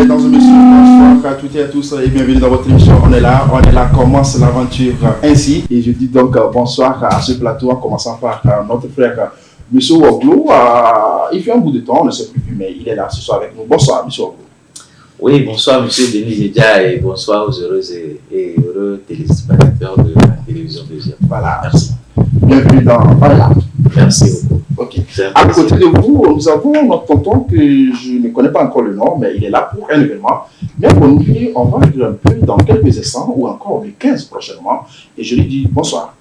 Mesdames et messieurs, bonsoir à toutes et à tous et bienvenue dans votre émission. On est là, commence l'aventure ainsi. Et je dis donc bonsoir à ce plateau en commençant par notre frère Monsieur Woglo. Il fait un bout de temps, on ne sait plus, mais il est là ce soir avec nous. Bonsoir, Monsieur Woglo. Oui, bonsoir Monsieur Denis Jedia et bonsoir aux heureux et heureux téléspectateurs de la télévision deuxième. Voilà. Merci. Bienvenue dans Voilà. Merci beaucoup. Ok. À côté de vous, nous avons notre tonton que je ne connais pas encore le nom, mais il est là pour un événement. Mais pour nous, on va vivre un peu dans quelques instants ou encore le 15 prochainement. Et je lui dis bonsoir.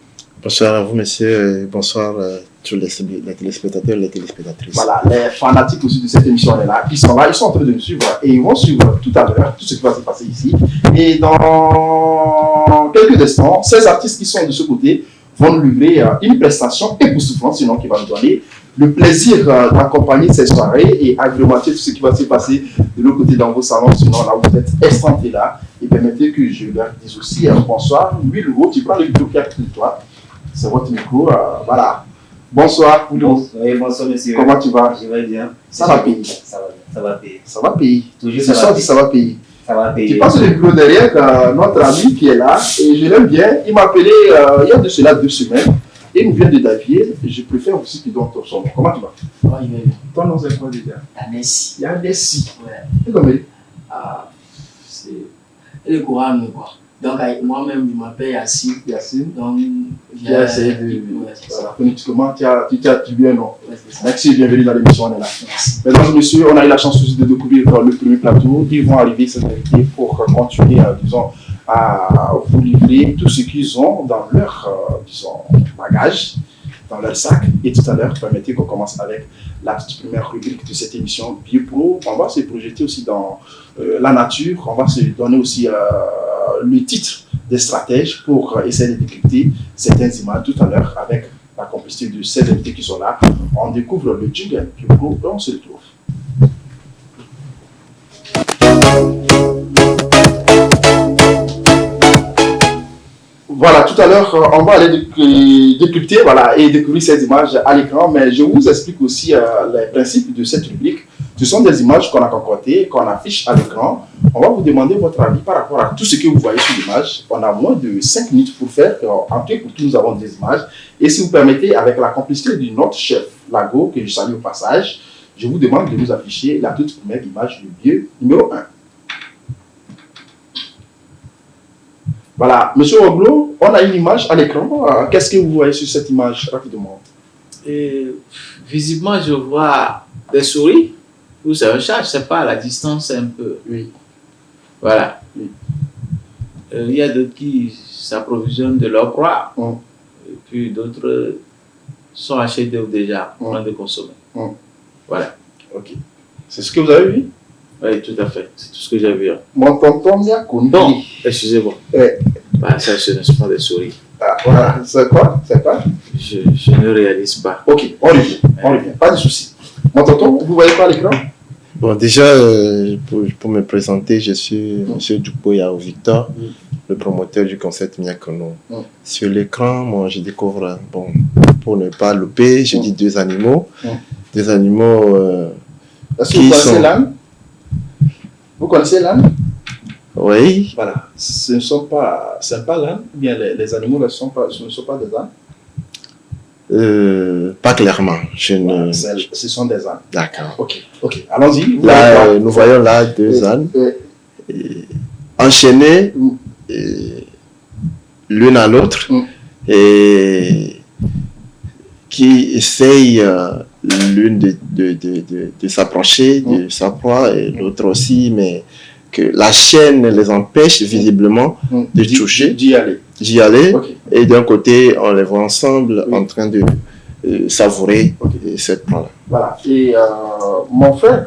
Bonsoir à vous, monsieur, et bonsoir à tous les téléspectateurs et les téléspectatrices. Voilà, les fanatiques aussi de cette émission, on est là. Ils sont là, ils sont en train de nous suivre et ils vont suivre tout à l'heure tout ce qui va se passer ici. Et dans quelques instants, ces artistes qui sont de ce côté vont nous livrer une prestation époustouflante, sinon qui va nous donner le plaisir d'accompagner ces soirées et agrémenter tout ce qui va se passer de l'autre côté dans vos salons. Sinon, là, vous êtes essentés là. Et permettez que je leur dise aussi bonsoir. Louis Legault, tu prends le micro qui est à côté de toi. C'est votre micro. Voilà. Bonsoir. Oui, bonsoir, monsieur. Comment tu vas? Je vais bien. Ça va payer. Ça va payer. Ça va payer. Toujours C'est ça dit ça va payer. Ça va payer. Tu passes le micro derrière notre ami qui est là et je l'aime bien. Il m'a appelé il y a de cela 2 semaines. Et il nous vient de Davier. Je préfère aussi qu'il donne son nom. Comment tu vas? Oh, il va bien. Ton nom c'est quoi déjà? Yanessi. Yanessi. Ouais. C'est comme il? C'est le courant, quoi. Donc, moi-même, je m'appelle Yassine. Yacine. Donc, Tu as essayé de. Ouais, c'est ça. Voilà, phonétiquement, tu as attribué un nom. Ouais, c'est ça. Merci, bienvenue dans l'émission, on est là. Merci. Mesdames et messieurs, on a eu la chance aussi de découvrir le premier plateau. Ils vont arriver cette invité pour continuer, disons, à vous livrer tout ce qu'ils ont dans leur, disons, bagage, dans leur sac. Et tout à l'heure, permettez qu'on commence avec la petite première rubrique de cette émission, BioPro. On va se projeter aussi dans la nature. On va se donner aussi le titre des stratèges pour essayer de décrypter certaines images tout à l'heure avec la complicité de ces invités qui sont là. On découvre le jingle BioPro et on se retrouve. Voilà, tout à l'heure, on va aller décrypter et découvrir ces images à l'écran, mais je vous explique aussi les principes de cette rubrique. Ce sont des images qu'on a concoctées, qu'on affiche à l'écran. On va vous demander votre avis par rapport à tout ce que vous voyez sur l'image. On a moins de 5 minutes pour faire. En tout et pour tout, nous avons des images. Et si vous permettez, avec la complicité de notre chef, Lago, que je salue au passage, je vous demande de nous afficher la toute première image du lieu numéro 1. Voilà, Monsieur Woglo, on a une image à l'écran. Qu'est-ce que vous voyez sur cette image rapidement? Visiblement, je vois des souris. Ou c'est un chat, je ne sais pas, la distance est un peu. Oui. Voilà. Oui. Il y a d'autres qui s'approvisionnent de leur proie. Mm. Et puis d'autres sont achetés déjà pour de consommer. Mm. Voilà. Ok. C'est ce que vous avez vu? Oui, tout à fait. C'est tout ce que j'ai vu. Mon tonton m'y a connu. Bon, excusez-moi. Ouais. Bah, ça, ce ne sont pas des souris. Ah, voilà. C'est quoi? C'est quoi? Je ne réalise pas. Ok, on revient. Pas de souci. Mon tonton, vous voyez quoi à l'écran? Bon, déjà, pour me présenter, je suis M. Dukboya Victor, le promoteur du concept Miakono. Sur l'écran, moi, je découvre, bon, pour ne pas louper, je dis 2 animaux. Des animaux Est-ce que vous connaissez l'âne? Vous connaissez l'âne? Oui. Voilà. Ce ne sont pas l'âne, ou bien les animaux ce ne sont pas des ânes? Pas clairement. Ce sont des ânes. D'accord. Ok. Allons-y. Là, nous voyons là 2 ânes enchaînés l'une à l'autre et qui essayent l'une de s'approcher de sa proie et l'autre aussi, mais que la chaîne les empêche visiblement de toucher, d'y aller. Okay. Et d'un côté, on les voit ensemble en train de savourer cette proie-là. Voilà. Et mon frère,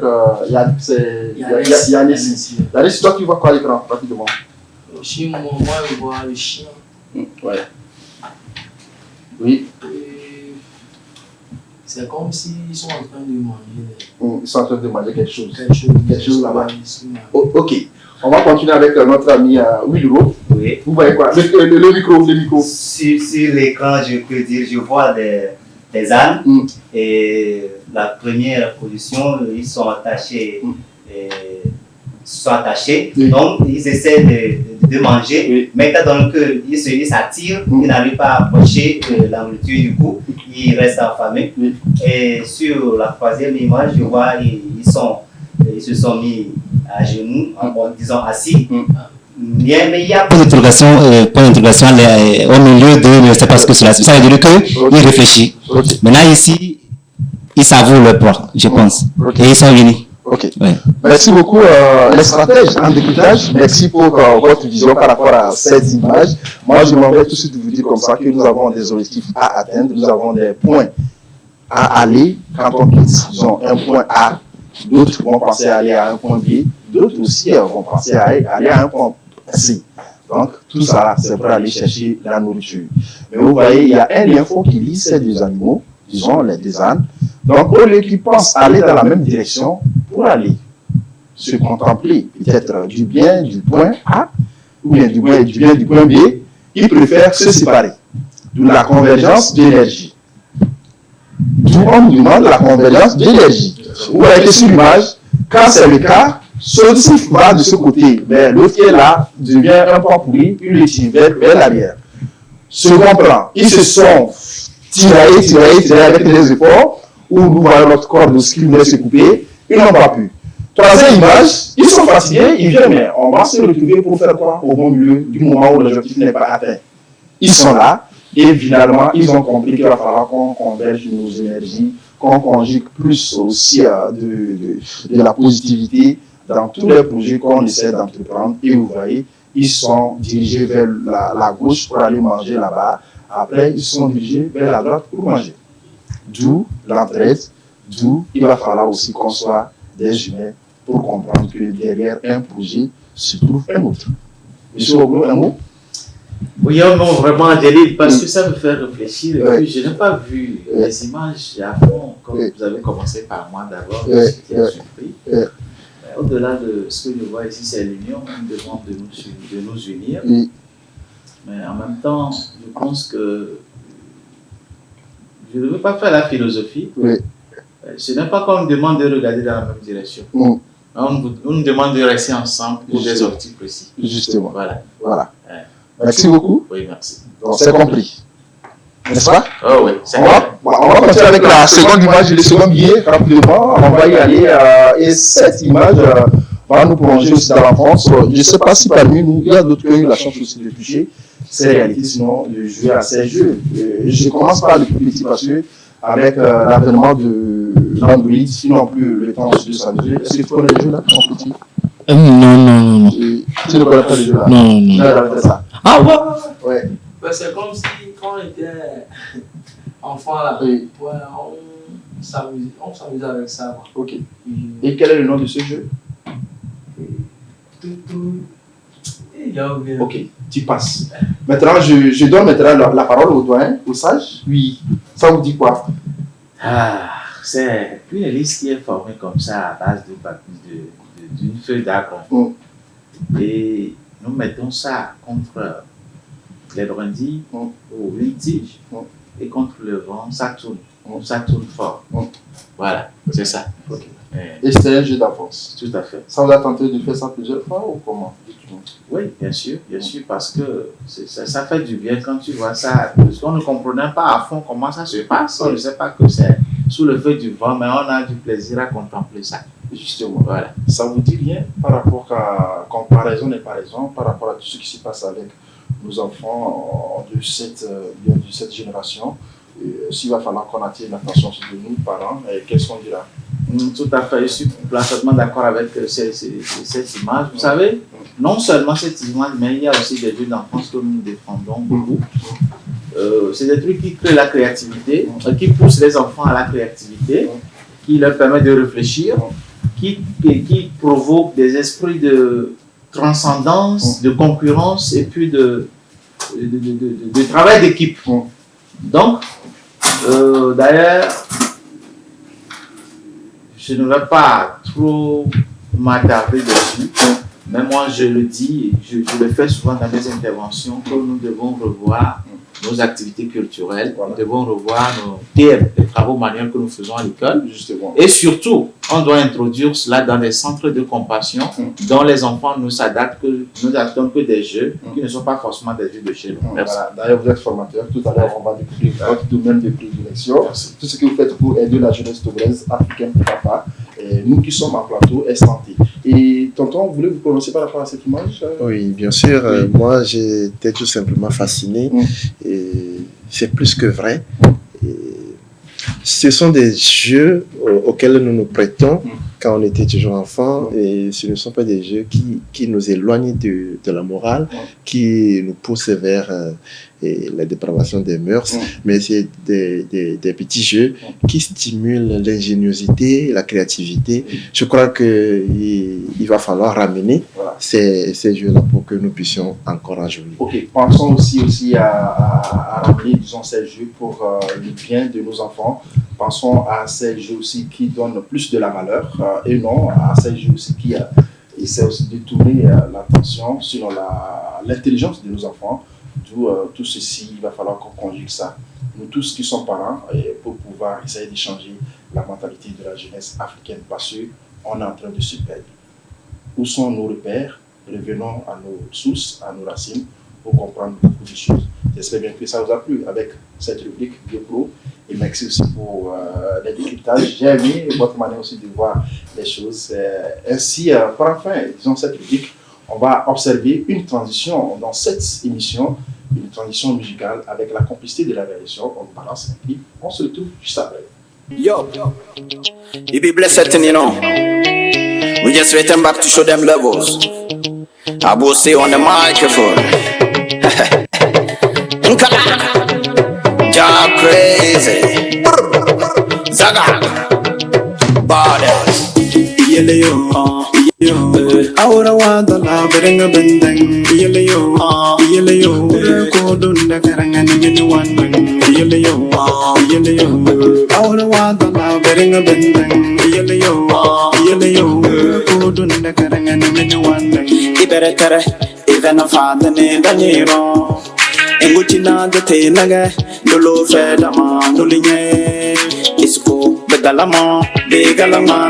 Yanessi, toi tu vois quoi à l'écran rapidement? Chez moi, je vois le chien. Ouais. Oui. C'est comme s'ils sont en train de manger. Ils sont en train de manger quelque chose. Quelque chose là-bas. Ok. On va continuer avec notre ami Wilro. Oui. Vous voyez quoi? Le micro. Sur l'écran, je peux dire, je vois des ânes. Et la première position, ils sont attachés sont attachés, Oui. donc ils essaient de manger, Oui. mais étant donné qu'ils s'attirent, ils n'arrivent pas à approcher la nourriture, du coup, ils restent affamés. Oui. Et sur la troisième image, je vois, ils se sont mis à genoux, disons assis. Mais il y a Point d'interrogation, au milieu de ne sais pas ce que cela signifie. Ça veut dire qu'il réfléchit. Ok. Maintenant, ici, ils savourent leur proie, je pense. Ok. Et ils sont unis. Ok. Ouais. Merci beaucoup, les stratèges en décryptage. Merci pour votre vision par rapport à ces images. Moi, je m'en vais tout de suite vous dire comme ça que nous avons des objectifs à atteindre, nous avons des points à aller quand on quitte, disons, un point A. D'autres vont penser à aller à un point B, d'autres aussi vont penser à aller à un point C. Donc, tout ça, c'est pour aller chercher la nourriture. Mais vous voyez, il y a un lien fort qui lie ces deux animaux, disons les deux ânes. Donc, au lieu qu'ils pensent aller dans la même direction, pour aller se contempler peut-être du bien du point A, ou bien du bien du point B, ils préfèrent se séparer. D'où la convergence d'énergie. D'où on nous demande la convergence d'énergie. Vous voyez que sur l'image, quand c'est le cas, celui-ci va de ce côté, vers l'autre qui est là, devient un point pourri, il le tire vers l'arrière. Second plan, ils se sont tirés avec des efforts, où nous voyons notre corps de ce qui voulait se couper, ils n'ont pas pu. Troisième image, ils sont fatigués, ils viennent, mais on va se retrouver pour faire quoi au bon milieu du moment où l'objectif n'est pas atteint. Ils sont là, et finalement, ils ont compris qu'il va falloir qu'on converge nos énergies, qu'on conjugue plus aussi de la positivité dans tous les projets qu'on essaie d'entreprendre. Et vous voyez, ils sont dirigés vers la gauche pour aller manger là-bas. Après, ils sont dirigés vers la droite pour manger. D'où l'entraide, d'où il va falloir aussi qu'on soit des humains pour comprendre que derrière un projet se trouve un autre. Monsieur Oglo, un mot? Oui, non, vraiment, Adélie, parce que ça me fait réfléchir. Et puis, je n'ai pas vu les images à fond, comme vous avez commencé par moi d'abord, j'étais surpris. Mais au-delà de ce que je vois ici, c'est l'union, on me demande de nous unir. Mais en même temps, je pense que je ne veux pas faire la philosophie. Ce n'est pas qu'on me demande de regarder dans la même direction. On nous demande de rester ensemble pour des objectifs précis. Justement. Voilà. Merci beaucoup. Oui, merci. Donc, c'est compris. N'est-ce pas? Oh oui, c'est on va continuer avec la seconde image et le second billet. Rapidement, on va y aller. Et cette image va nous plonger aussi dans l'enfance. Je ne sais pas si parmi nous, il y a d'autres qui ont eu la chance aussi de toucher ces réalités, sinon de jouer à ces jeux. Je commence par le plus petit parce que avec l'avènement de l'Android, ils n'ont plus le temps de s'amuser. Est-ce que tu connais le jeu là, mon petit? Non. Tu ne connais pas le jeu là? Non. Ça. Ah ouais. C'est comme si quand on était enfant là, Oui. ouais, on s'amusait avec ça. Quoi. Ok. Et quel est le nom de ce jeu? Ok, tu passes. Maintenant, je donne maintenant la parole au doyen, au sage. Oui. Ça vous dit quoi? C'est une liste qui est formée comme ça à base d'une feuille d'arbre. Et nous mettons ça contre les brindilles ou une tige. Et contre le vent, ça tourne. Ça tourne fort. Voilà, c'est ça. Okay. Et c'est un jeu d'avance. Tout à fait. Ça vous a tenté de faire ça plusieurs fois ou comment? Oui, bien sûr, parce que ça fait du bien quand tu vois ça. Parce qu'on ne comprenait pas à fond comment ça se passe. On ne sait pas que c'est sous le feu du vent, mais on a du plaisir à contempler ça. Justement, voilà. Ça vous dit rien par rapport à comparaison et comparaison, par rapport à tout ce qui se passe avec nos enfants de cette génération? S'il va falloir qu'on attire l'attention de nous, parents, qu'est-ce qu'on dira? Tout à fait, je suis parfaitement d'accord avec cette image. Vous savez, non seulement cette image, mais il y a aussi des jeux d'enfance que nous défendons beaucoup. C'est des trucs qui créent la créativité, qui poussent les enfants à la créativité, qui leur permettent de réfléchir, qui provoquent des esprits de transcendance, de concurrence et puis de travail d'équipe. Donc, d'ailleurs, je ne vais pas trop m'attarder dessus, mais moi je le dis, je le fais souvent dans mes interventions, que nous devons revoir nos activités culturelles, nous devons revoir nos TM, les travaux manuels que nous faisons à l'école. Et surtout, on doit introduire cela dans les centres de compassion dont les enfants nous adaptent que des jeux qui ne sont pas forcément des jeux de chez nous. Merci. Voilà. D'ailleurs, vous êtes formateur. Tout à l'heure, on va découvrir votre domaine de prédilection. Tout ce que vous faites pour aider la jeunesse togolaise, africaine, papa. Et nous qui sommes en plateau est santé. Et tonton, vous voulez vous prononcer par rapport à cette image? Oui, bien sûr. Moi, j'étais tout simplement fasciné. Et c'est plus que vrai. Et ce sont des jeux auxquels nous nous prêtons quand on était toujours enfant, et ce ne sont pas des jeux qui nous éloignent de la morale, qui nous poussent vers la dépravation des mœurs, mais c'est des petits jeux qui stimulent l'ingéniosité, la créativité. Je crois qu'il va falloir ramener ces jeux-là pour que nous puissions encore en jouer. Ok, pensons aussi à ramener, disons, ces jeux pour le bien de nos enfants. Pensons à ces jeux aussi qui donnent plus de la valeur et non à ces jeux aussi qui essaient aussi de tourner l'attention sur l'intelligence de nos enfants. Tout ceci, il va falloir qu'on conjugue ça. Nous tous qui sommes parents, pour pouvoir essayer de changer la mentalité de la jeunesse africaine, parce qu'on est en train de se perdre. Où sont nos repères? Revenons à nos sources, à nos racines, pour comprendre beaucoup de choses. J'espère bien que ça vous a plu avec cette rubrique BioPro. Et merci aussi pour les décryptages. J'ai aimé votre manière aussi de voir les choses. Ainsi, pour enfin, disons cette rubrique, on va observer une transition dans cette émission, une transition musicale avec la complicité de la réalisation. On balance un clip, on se retrouve juste après. Yo, you be blessed and you know, we just waiting back to show them levels. I will say on the microphone. Jack crazy, Zaga, Badass. Ahora wada la berenga bendeng yeleyo ko dunda karanga ni wandeng yeleyo ahora wada la berenga bendeng yeleyo ko dunda karanga ni wandeng ibere tere even father ne daniro enguchina de tenaga dolo fedama nulinye isko begalama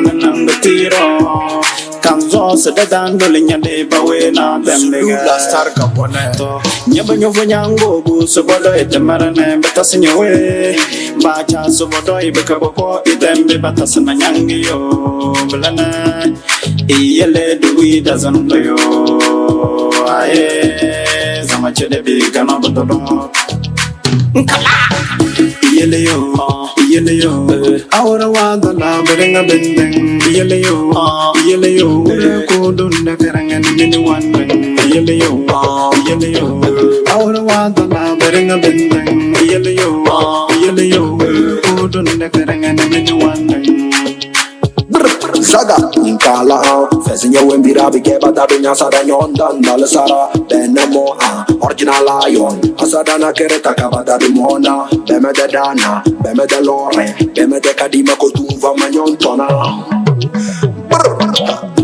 nang tiro kanzo sedadan dolinya de bawena bembega star kaponeto nyaba nyovo nyango bu sobodo etemarane betasinyewe bacha sobodo ibekaboko idembe batasana nyangiyo blana iyele duwi dazando yo aye zamachede bigana bododo nkala yeleyo ahora wada la berenga bendeng yeleyo ko dunda karanga ni wandeng yeleyo ahora wada la berenga bendeng yeleyo ko dunda karanga ni wandeng Zaga Nkala Fezinye wembira bigeba dabinya sada nyondan Dalasara Benamo Original Lion Asadana kereta kabada dimona Beme de dana Beme de lore Beme de kadima kotumva manyontona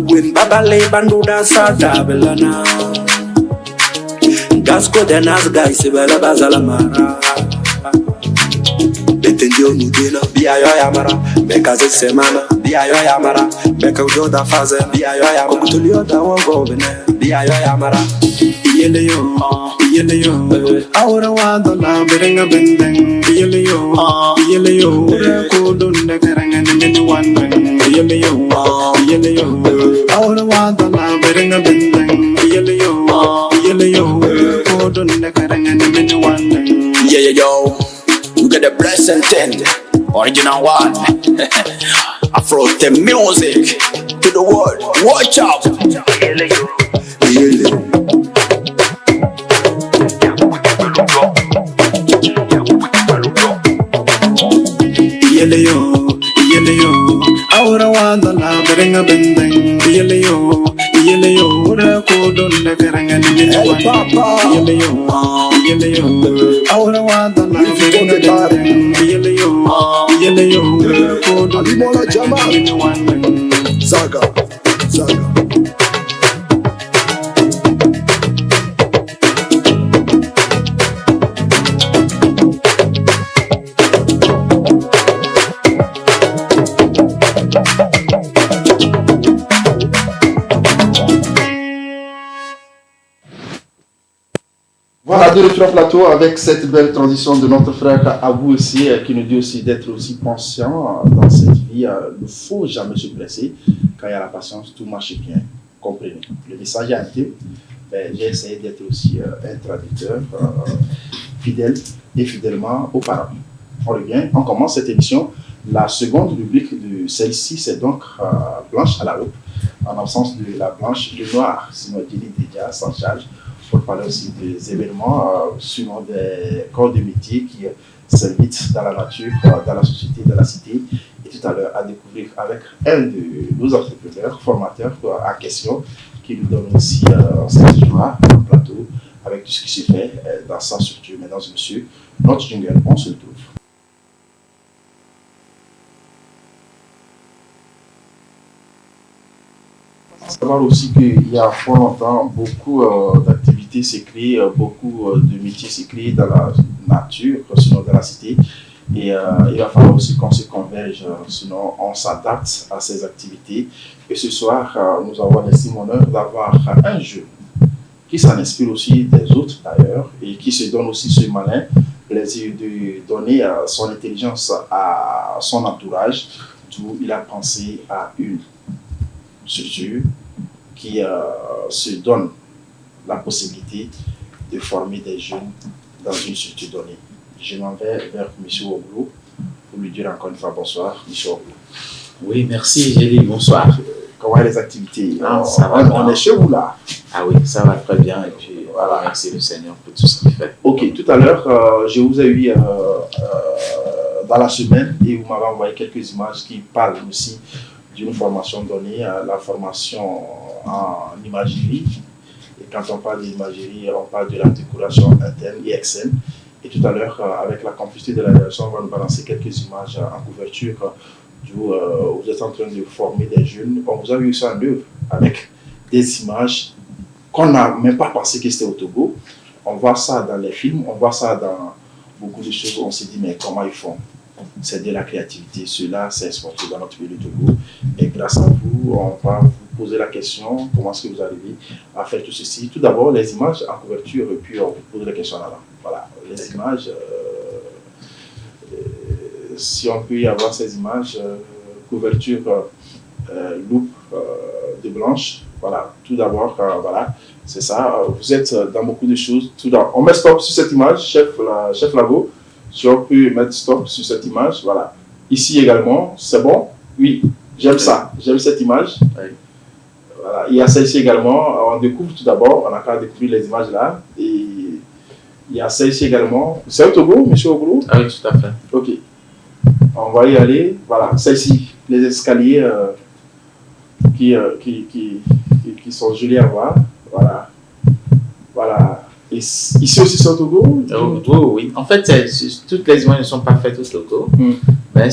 Win babale banduda sada belana Gasko denas gaisi bela bazala mara Betendio nudina Bia yo yamara Beka ze semana Bia yo yamara Beka ujoda faze Bia yo yamara Kokutulio da wango bene Bia yo yamara Yeleyo ahora wada la berenga bendeng yeleyo ko dunda karanga ni wandeng yeleyo ahora wada la berenga bendeng yeleyo ko dunda karanga ni wandeng yo you get a blessing ten original one Afro the music to the world watch out yeleyo ahora wada la berenga bendeng yeleyo ko dunda karanga ni wandeng yeleyo ahora wada la berenga bendeng yeleyo ko dunda karanga ni wandeng Zaga Voilà, de retour en plateau avec cette belle transition de notre frère Abou aussi, qui nous dit aussi d'être aussi patient dans cette vie. Il ne faut jamais se blesser. Quand il y a la patience, tout marche bien. Comprenez. Le message est intime. J'ai essayé d'être aussi un traducteur fidèle et fidèlement aux parents. On revient, on commence cette émission. La seconde rubrique de celle-ci, c'est donc Blanche à la loupe, en absence de la blanche, le noir, sinon Dili déjà s'en charge, pour parler aussi des événements, suivant des corps de métier qui s'invitent dans la nature, dans la société, dans la cité, et tout à l'heure à découvrir avec un de nos entrepreneurs, formateurs à question, qui nous donne aussi cette joie dans le plateau, avec tout ce qui se fait dans sa structure. Mesdames et messieurs, notre jingle, on se retrouve. Savoir aussi qu'il y a fort longtemps, beaucoup d'activités s'écrient, beaucoup de métiers s'écrient dans la nature, sinon dans la cité. Et il va falloir aussi qu'on se converge, sinon on s'adapte à ces activités. Et ce soir, nous avons l'estime honneur d'avoir un jeune qui s'en inspire aussi des autres d'ailleurs et qui se donne aussi ce malin plaisir de donner son intelligence à son entourage, d'où il a pensé à une structure qui se donne la possibilité de former des jeunes dans une structure donnée. Je m'en vais vers M. Oglou pour lui dire encore une fois bonsoir, M. Oglou. Oui, merci, Gély, bonsoir. Comment est les activités? Ça va on est chez vous là. Ah oui, ça va très bien et puis voilà, merci le Seigneur pour tout ce qu'il fait. Ok, tout à l'heure, je vous ai eu dans la semaine et vous m'avez envoyé quelques images qui parlent aussi d'une formation donnée, la formation en imagerie. Et quand on parle d'imagerie, on parle de la décoration interne et externe. Et tout à l'heure, avec la complicité de la direction, on va nous balancer quelques images en couverture où vous êtes en train de former des jeunes. On vous a vu ça en œuvre avec des images qu'on n'a même pas pensé que c'était au Togo. On voit ça dans les films, on voit ça dans beaucoup de choses. On s'est dit, mais comment ils font? C'est de la créativité. Cela s'est exporté dans notre pays du Togo. Et grâce à vous, on va vous poser la question, comment est-ce que vous arrivez à faire tout ceci? Tout d'abord, les images en couverture, et puis on vous pose la question là-bas. Voilà, les images, si on peut y avoir ces images, couverture, loupe de blanche, voilà, tout d'abord, voilà, c'est ça, vous êtes dans beaucoup de choses. Tout d'abord, on met stop sur cette image, chef Lago, si on peut mettre stop sur cette image, voilà. Ici également, c'est bon? Oui, j'aime ça, j'aime cette image. Oui. Voilà. Il y a celle-ci également, on découvre tout d'abord, on a qu'à découvrir les images là, et il y a celle-ci également. C'est au Togo, M. Oglou? Ah oui, tout à fait. Ok. On va y aller. Voilà, celle-ci, les escaliers qui sont jolis à voir. Voilà. Voilà. Et ici aussi, c'est au Togo? Oui. En fait, toutes les images ne sont pas faites au Togo, mais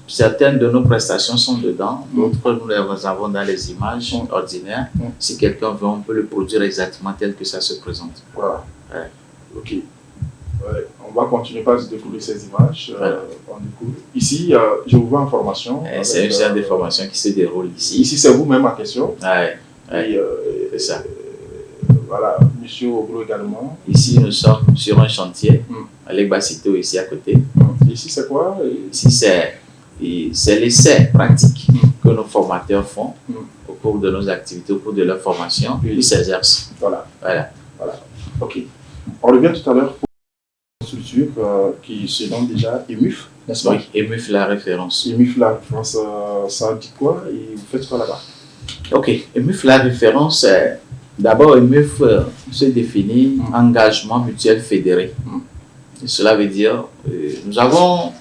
certaines de nos prestations sont dedans. D'autres, nous les avons dans les images ordinaires. Si quelqu'un veut, on peut le produire exactement tel que ça se présente. Voilà. Ouais. Ok. Ouais. On va continuer par découvrir ces images. On découvre. Ici, je vous vois en formation. C'est une série de formations qui se déroule ici. Ici, c'est vous-même en question. Ouais. C'est ça. Voilà, M. Oglou également. Ici, nous sommes sur un chantier, à l'Egbacito, ici à côté. Ici, c'est quoi? Ici, c'est l'essai pratique que nos formateurs font au cours de nos activités, au cours de leur formation. Ils s'exercent. Voilà. Voilà. Ok. On revient tout à l'heure pour une structure qui se nomme déjà EMUF, n'est-ce pas? Oui, EMUF la référence. EMUF la référence, ça dit quoi et vous faites quoi là-bas? Ok, EMUF la référence, d'abord EMUF se définit engagement mutuel fédéré. Et cela veut dire, nous avons,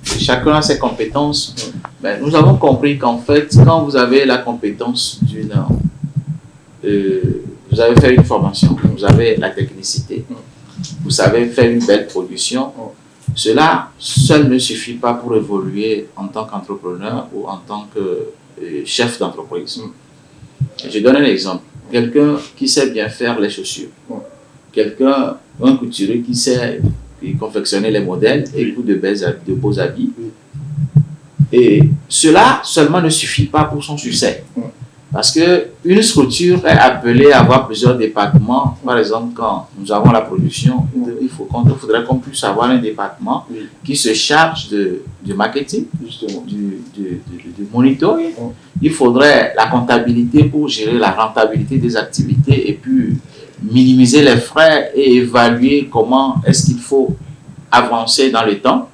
chacun a ses compétences, mais nous avons compris qu'en fait, quand vous avez la compétence vous avez fait une formation, vous avez la technicité, vous savez faire une belle production, cela seul ne suffit pas pour évoluer en tant qu'entrepreneur ou en tant que chef d'entreprise. Je donne un exemple. Quelqu'un qui sait bien faire les chaussures, un couturier qui sait confectionner les modèles et coudre de beaux habits. Et cela seulement ne suffit pas pour son succès. Parce qu'une structure est appelée à avoir plusieurs départements. Par exemple, quand nous avons la production, il faudrait qu'on puisse avoir un département qui se charge du marketing, du monitoring. Il faudrait la comptabilité pour gérer la rentabilité des activités et puis minimiser les frais et évaluer comment est-ce qu'il faut avancer dans le temps.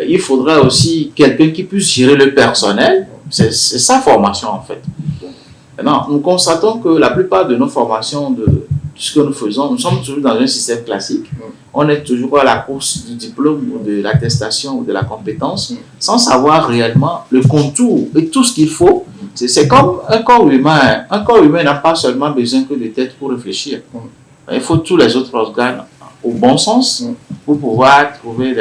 Il faudrait aussi quelqu'un qui puisse gérer le personnel. C'est sa formation en fait. Maintenant, nous constatons que la plupart de nos formations, de ce que nous faisons, nous sommes toujours dans un système classique. On est toujours à la course du diplôme ou de l'attestation ou de la compétence sans savoir réellement le contour et tout ce qu'il faut. C'est comme un corps humain. Un corps humain n'a pas seulement besoin que de tête pour réfléchir. Il faut tous les autres organes au bon sens pour pouvoir trouver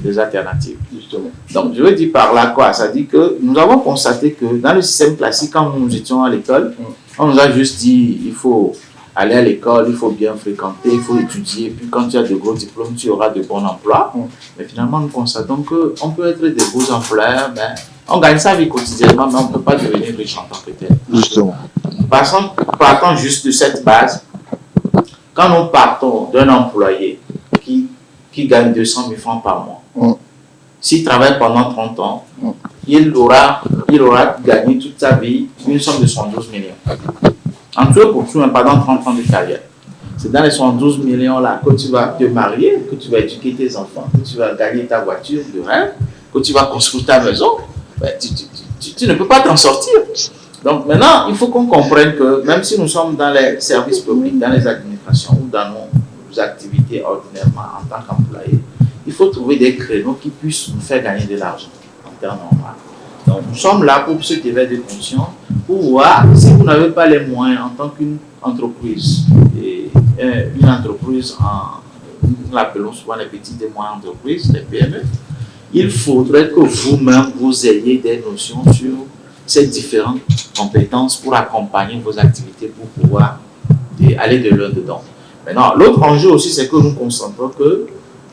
des alternatives. Justement. Donc, je veux dire par là quoi? Ça dit que nous avons constaté que dans le système classique, quand nous étions à l'école, on nous a juste dit il faut aller à l'école, il faut bien fréquenter, il faut étudier, puis quand tu as de gros diplômes, tu auras de bons emplois. Mais finalement, nous constatons qu'on peut être des beaux employeurs, mais on gagne sa vie quotidiennement, mais on ne peut pas devenir riche en tant que tel. Justement. Partons juste de cette base. Quand nous partons d'un employé qui gagne 200 000 francs par mois, s'il travaille pendant 30 ans, il aura gagné toute sa vie une somme de 112 millions. En tout pour tout, pendant 30 ans de carrière. C'est dans les 112 millions là que tu vas te marier, que tu vas éduquer tes enfants, que tu vas gagner ta voiture de rêve, que tu vas construire ta maison. Ben, tu ne peux pas t'en sortir. Donc maintenant, il faut qu'on comprenne que même si nous sommes dans les services publics, dans les administrations ou dans nos activités ordinairement en tant qu'employés, il faut trouver des créneaux qui puissent nous faire gagner de l'argent en temps normal. Donc nous sommes là pour ce qui est de conscience, pour voir si vous n'avez pas les moyens en tant qu'une entreprise, et une entreprise, nous l'appelons souvent les petites et moyennes entreprises, les PME, il faudrait que vous-même vous ayez des notions sur ces différentes compétences pour accompagner vos activités pour pouvoir aller de l'un dedans. Maintenant, l'autre enjeu aussi, c'est que nous constatons que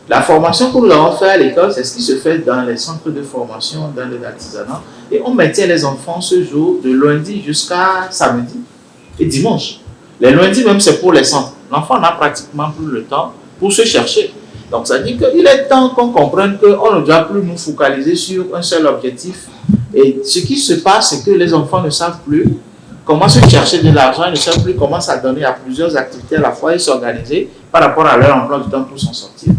la formation que nous avons faite à l'école, c'est ce qui se fait dans les centres de formation, dans les artisanats, et on maintient les enfants ce jour de lundi jusqu'à samedi et dimanche. Les lundis même, c'est pour les centres. L'enfant n'a pratiquement plus le temps pour se chercher. Donc, ça dit qu'il est temps qu'on comprenne qu'on ne doit plus nous focaliser sur un seul objectif. Et ce qui se passe, c'est que les enfants ne savent plus comment se chercher de l'argent, ils ne savent plus comment s'adonner à plusieurs activités à la fois et s'organiser par rapport à leur emploi du temps pour s'en sortir.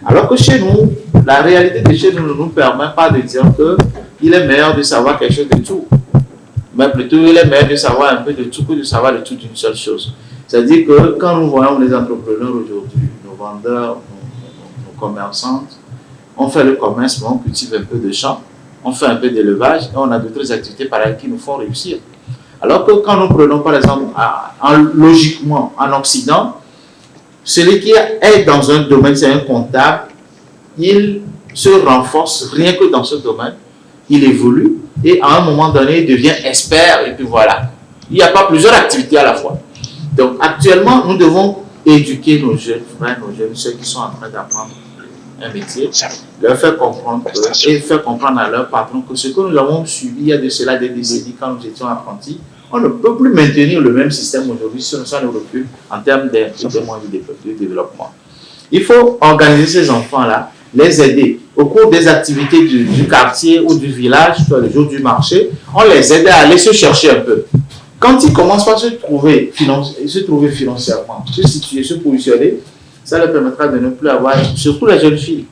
Alors que chez nous, la réalité de chez nous ne nous permet pas de dire qu'il est meilleur de savoir quelque chose de tout. Mais plutôt, il est meilleur de savoir un peu de tout que de savoir de tout d'une seule chose. C'est-à-dire que quand nous voyons les entrepreneurs aujourd'hui, nos vendeurs, nos commerçantes, on fait le commerce, mais on cultive un peu de champs, on fait un peu d'élevage et on a d'autres activités pareilles qui nous font réussir. Alors que quand nous prenons par exemple, logiquement, en Occident, celui qui est dans un domaine, c'est un comptable, il se renforce rien que dans ce domaine, il évolue et à un moment donné, il devient expert et puis voilà. Il n'y a pas plusieurs activités à la fois. Donc actuellement, nous devons éduquer nos jeunes frères, nos jeunes ceux qui sont en train d'apprendre un métier, leur faire comprendre et faire comprendre à leur patron que ce que nous avons subi il y a de cela des décennies quand nous étions apprentis, on ne peut plus maintenir le même système aujourd'hui si on ne recule en termes de moyens de développement. Il faut organiser ces enfants-là, les aider. Au cours des activités du quartier ou du village, soit le jour du marché, on les aide à aller se chercher un peu. Quand ils commencent à se trouver financièrement, se situer, se positionner, ça leur permettra de ne plus avoir, surtout les jeunes filles,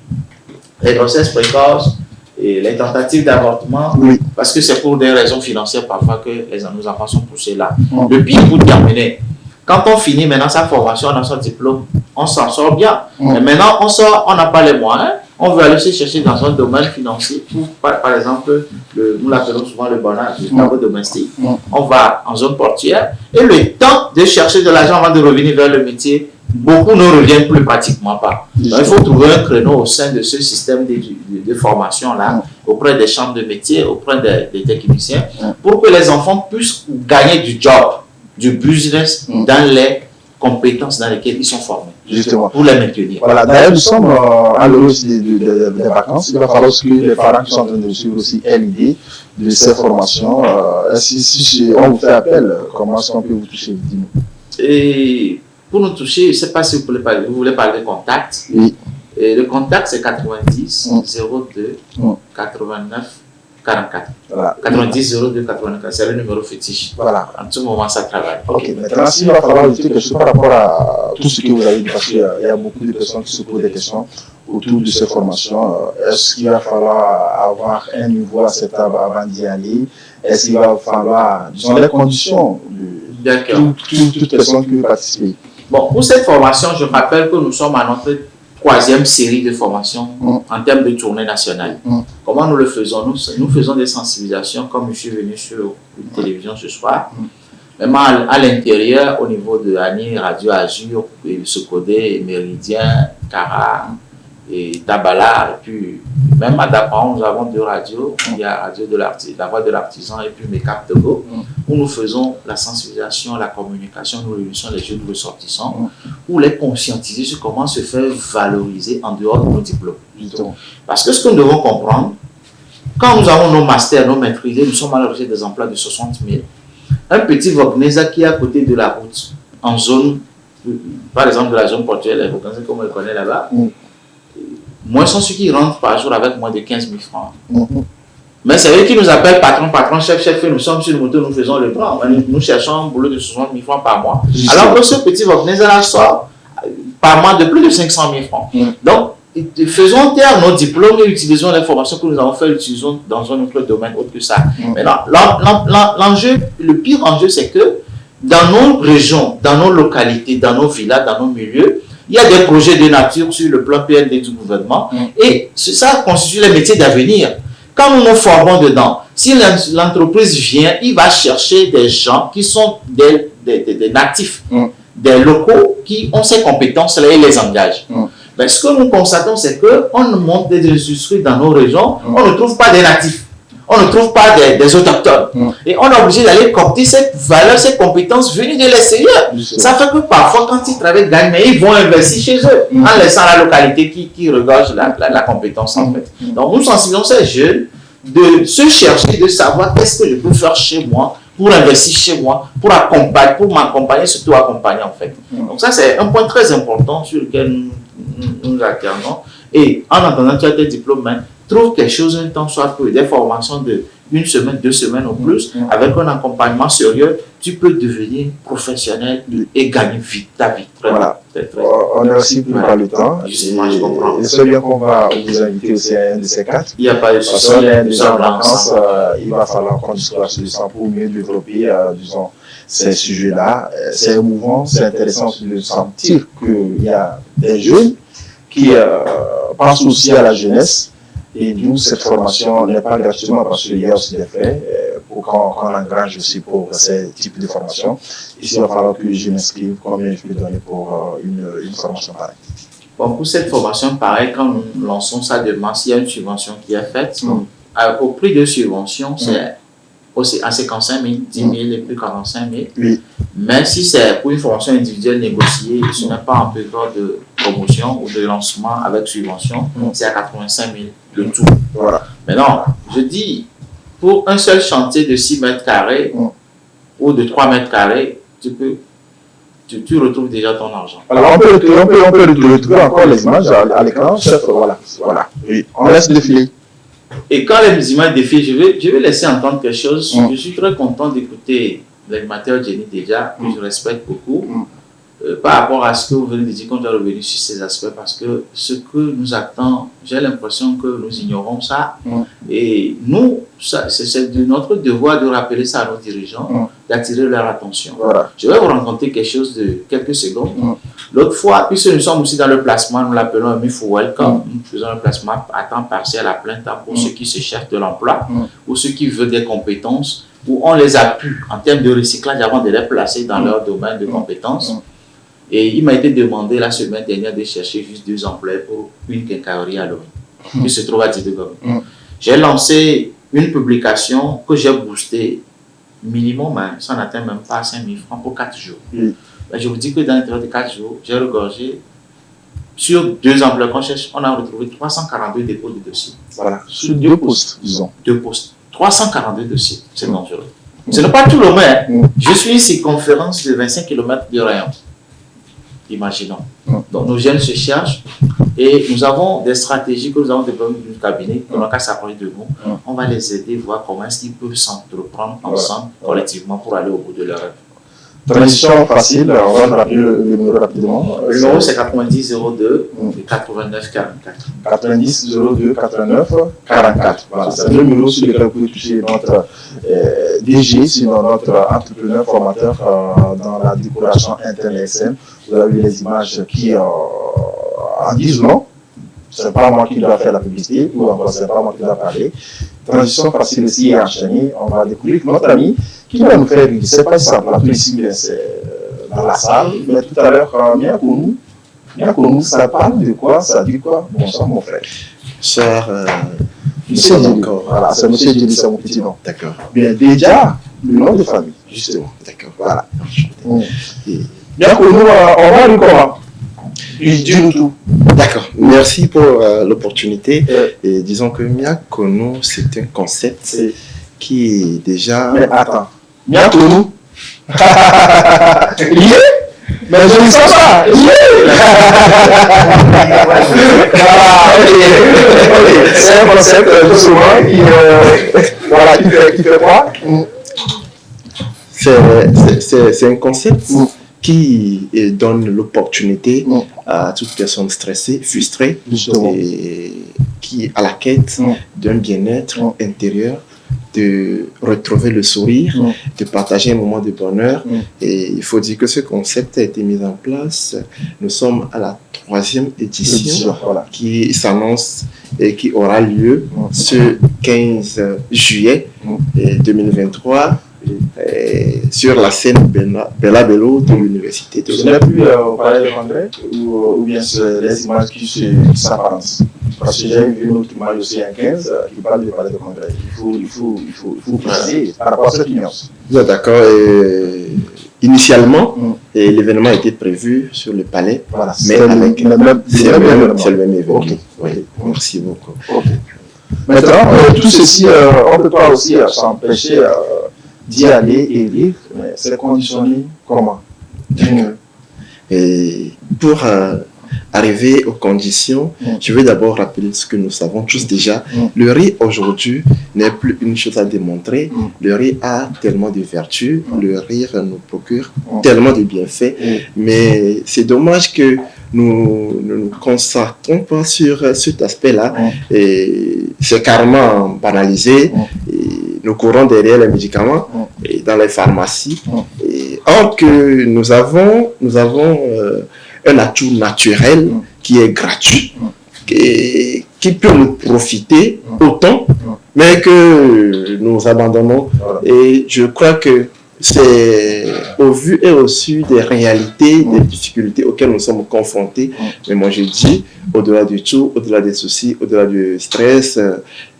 les grossesses précoces et les tentatives d'avortement, parce que c'est pour des raisons financières parfois que nos enfants sont poussés là. Le pire pour terminer, quand on finit maintenant sa formation, on a son diplôme, on s'en sort bien. Mais maintenant, on n'a pas les moyens, on veut aller se chercher dans un domaine financier, par exemple, nous l'appelons souvent le bonheur, le travail domestique. On va en zone portière et le temps de chercher de l'argent avant de revenir vers le métier, beaucoup ne reviennent plus pratiquement pas. Donc, il faut trouver un créneau au sein de ce système de formation-là, auprès des chambres de métier, auprès des techniciens, pour que les enfants puissent gagner du job, du business dans les compétences dans lesquelles ils sont formés. Justement. Pour les maintenir. Voilà, d'ailleurs, nous sommes à l'heure des vacances. Il va falloir que les parents qui sont en train de suivre aussi aient l'idée de ces formations. Si on vous fait appel, comment est-ce qu'on peut vous toucher? Dis-nous. Et pour nous toucher, je ne sais pas si vous voulez parler de contact. Oui. Et le contact, c'est 90 02 89 44. Voilà. 90 02 84, c'est le numéro fétiche. Voilà. En tout moment, ça travaille. Ok, maintenant, s'il va falloir ajouter quelque chose par rapport à tout ce que vous avez dit, parce qu'il y a beaucoup de personnes qui se posent des questions autour de ces formations. Est-ce qu'il va falloir avoir un niveau acceptable avant d'y aller? Est-ce qu'il va falloir, disons, les conditions de toute personne qui veut participer? Bon, pour cette formation, je rappelle que nous sommes à notre 3e série de formation en termes de tournée nationale. Comment nous le faisons? Nous faisons des sensibilisations, comme je suis venu sur une télévision ce soir, même à l'intérieur, au niveau de Ani, Radio Azur, Socodé, Méridien, Cara et Tabala, et puis même à Dapan, nous avons 2 radios. Il y a la Voix de l'Artisan et puis Mekap Togo, où nous faisons la sensibilisation, la communication, nous réunissons les jeunes ressortissants, pour les conscientiser sur comment se faire valoriser en dehors de nos diplômes. Parce que ce que nous devons comprendre, quand nous avons nos masters, nos maîtrisés, nous sommes à la recherche des emplois de 60 000. Un petit Vognesa qui est à côté de la route, en zone, par exemple de la zone portuaire, comme on le connaît là-bas, moins sont ceux qui rentrent par jour avec moins de 15 000 francs. Mais c'est eux qui nous appellent patron, chef, et nous sommes sur le moto, nous faisons le plan. Nous cherchons un boulot de 60 000 francs par mois. Alors que ce petit Vognesa sort par mois de plus de 500 000 francs. Donc, faisons taire nos diplômes et utilisons les formations que nous avons faites, utilisons dans un autre domaine autre que ça. Maintenant, l'enjeu, le pire enjeu, c'est que dans nos régions, dans nos localités, dans nos villages, dans nos milieux, il y a des projets de nature sur le plan PND du gouvernement et ça constitue les métiers d'avenir. Quand nous nous formons dedans, si l'entreprise vient, il va chercher des gens qui sont des natifs, des locaux qui ont ces compétences-là et les engagent. Mais ce que nous constatons, c'est qu'on monte des industries dans nos régions, on ne trouve pas des natifs, on ne trouve pas des autochtones. Et on est obligé d'aller coopter cette valeur, cette compétence venue de l'extérieur. Ça fait que parfois, quand ils travaillent, mais ils vont investir chez eux, en laissant la localité qui regorge la compétence en fait. Donc nous sensibilisons ces jeunes de se chercher, de savoir qu'est-ce que je peux faire chez moi, pour investir chez moi, pour m'accompagner, surtout accompagner en fait. Donc ça c'est un point très important sur lequel nous alternons. Et en attendant, tu as tes diplômes, trouve quelque chose un temps soit peu, des formations de 1 semaine, 2 semaines ou plus, avec un accompagnement sérieux, tu peux devenir professionnel et gagner vite ta vie. Voilà. On est aussi plus par le temps. Justement, je comprends. Et c'est bien qu'on va vous inviter aussi à un de ces 4. Il n'y a pas de souci. Il va falloir qu'on discute sur ça pour mieux développer, disons, ces sujets-là. C'est émouvant, c'est intéressant de sentir qu'il y a des jeunes qui pensent aussi à la jeunesse. Et nous, cette formation n'est pas gratuitement parce qu'il y a aussi des frais pour qu'on engrange aussi pour ces types de formations. Ici, il va falloir que je m'inscrive. Combien je peux donner pour une formation pareille? Bon, pour cette formation pareille, quand nous lançons ça demain, s'il y a une subvention qui est faite, au prix de subvention, c'est à 55 000, 10 000 et plus 45 000. Oui. Mais si c'est pour une formation individuelle négociée, ce n'est pas en période de promotion ou de lancement avec subvention, c'est à 85 000 le tout. Voilà. Maintenant, je dis, pour un seul chantier de 6 mètres carrés ou de 3 mètres carrés, tu retrouves déjà ton argent. Alors, on peut retrouver encore les images à l'écran. Voilà. Oui. On laisse défiler. Et quand les images défilent, je vais laisser entendre quelque chose. Je suis très content d'écouter l'animateur Jenny déjà, que je respecte beaucoup, par rapport à ce que vous venez de dire, qu'on doit revenir sur ces aspects, parce que ce que nous attend, j'ai l'impression que nous ignorons ça. Et nous, c'est de notre devoir de rappeler ça à nos dirigeants, d'attirer leur attention. Voilà. Je vais vous raconter quelque chose de quelques secondes. L'autre fois, puisque nous sommes aussi dans le placement, nous l'appelons un MIFO Welcome, nous faisons un placement à temps partiel, à plein temps, pour ceux qui se cherchent de l'emploi, ou ceux qui veulent des compétences, où on les appuie en termes de recyclage avant de les placer dans leur domaine de compétences. Et il m'a été demandé la semaine dernière de chercher juste 2 emplois pour une quincaillerie à Lomé, qui se trouve à Didegom. J'ai lancé une publication que j'ai boostée minimum, ça n'atteint même pas 5 000 francs pour 4 jours. Ben, je vous dis que dans l'intérieur de 4 jours, j'ai regorgé. Sur 2 emplois qu'on cherche, on a retrouvé 342 dépôts de dossiers. Voilà, sur 2 postes, disons. 2 postes. 342 dossiers, c'est dangereux. Ce n'est pas tout le monde. Je suis une circonférence de 25 km de rayon. Imaginons. Donc nos jeunes se cherchent et nous avons des stratégies que nous avons développées dans le cabinet. On n'a qu'à s'approcher de nous. On va les aider, voir comment est-ce qu'ils peuvent s'entreprendre ensemble, collectivement, pour aller au bout de leur rêve. Transition facile, on va rappeler le numéro rapidement. Le numéro c'est 90 02 89 44. 90 02 89 44. Voilà, c'est le numéro sur lequel vous pouvez toucher notre DG, sinon notre entrepreneur formateur dans la décoration interne SM. Vous avez vu les images qui en disent non. Ce n'est pas moi qui dois faire la publicité, ou encore ce n'est pas moi qui dois parler. Transition facile aussi et enchaînée, on va découvrir notre ami qui va nous faire, je ne sais pas si ça plateau ici, mais c'est dans la salle, mais tout à l'heure, bien connu, ça parle de quoi, ça dit quoi? Bonsoir mon frère. Cher Monsieur Djeli, voilà, c'est Monsieur Djeli, c'est mon petit nom. D'accord. Bien, déjà, le nom de famille, justement. D'accord. Voilà. Bien connu, on va lui comment? Dis-nous tout. D'accord. Merci pour l'opportunité. Et disons que Miakono, c'est un concept qui est déjà... Mais attends, Miakono lié? Mais je ne sais pas. C'est un concept qui fait quoi? C'est un concept qui donne l'opportunité à toute personne stressée, frustrée, et qui à la quête d'un bien-être intérieur, de retrouver le sourire, de partager un moment de bonheur. Et il faut dire que ce concept a été mis en place. Nous sommes à la 3e édition qui s'annonce et qui aura lieu ce 15 juillet 2023 sur la scène Bella Bello de l'université de Ce n'est plus au palais de Congrès ou bien les images qui s'apparentent. Parce que j'ai vu une autre image aussi en 15 qui parle du palais de Congrès. Il faut préciser par rapport à cette nuance. D'accord. Initialement, l'événement était prévu sur le palais, voilà, mais avec c'est le même événement. Okay. Oui. Merci beaucoup. Okay. Maintenant, tout ceci, on ne peut pas aussi s'empêcher d'y aller et lire, mais c'est conditionné comment? Et pour arriver aux conditions, je vais d'abord rappeler ce que nous savons tous déjà. Le riz aujourd'hui n'est plus une chose à démontrer. Le riz a tellement de vertus, le riz nous procure tellement de bienfaits, mais c'est dommage que nous ne nous concentrons pas sur cet aspect-là. Et c'est carrément banalisé. Et nous courons derrière les médicaments et dans les pharmacies. Et, or que nous avons un atout naturel qui est gratuit, qui peut nous profiter autant, mais que nous abandonnons. Et je crois que c'est au vu et au su des réalités, des difficultés auxquelles nous sommes confrontés. Mais moi je dis, au-delà du tout, au-delà des soucis, au-delà du stress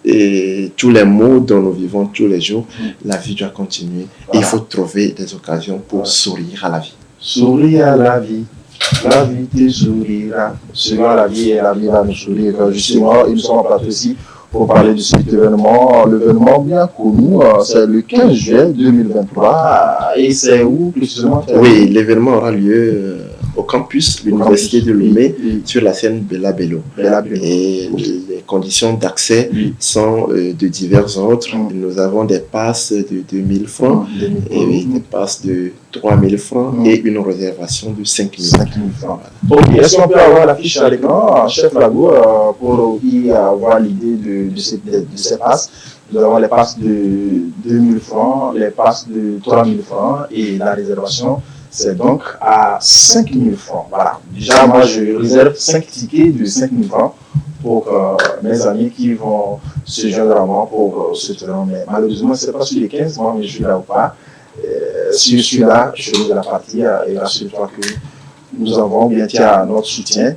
et tous les maux dont nous vivons tous les jours, la vie doit continuer. Et il faut trouver des occasions pour sourire à la vie. Sourire à la vie. La vie te sourira. Selon la vie et la vie va nous sourire. Justement, nous sommes en plateau ici pour parler de cet événement. L'événement bien connu, c'est le 15 juillet 2023. Et c'est où précisément? Oui, l'événement aura lieu au campus, l'université de Lomé, sur la scène Bella Bello. Et les conditions d'accès sont de divers ordres. Nous avons des passes de 2000 francs, et des passes de 3000 francs et une réservation de 5000 francs. Ok, est-ce qu'on peut avoir la fiche à l'écran, chef Lago, pour y avoir l'idée de ces passes? Nous avons les passes de 2000 francs, les passes de 3000 francs et la réservation, c'est donc à 5000 francs. Voilà. Déjà, moi, je réserve 5 tickets de 5000 francs pour mes amis qui vont se joindre à moi pour ce tournoi. Mais malheureusement, ce n'est pas sur les 15 mois, mais je suis là ou pas. Si je suis là, je suis de la partie et rassure-toi que nous avons bien notre soutien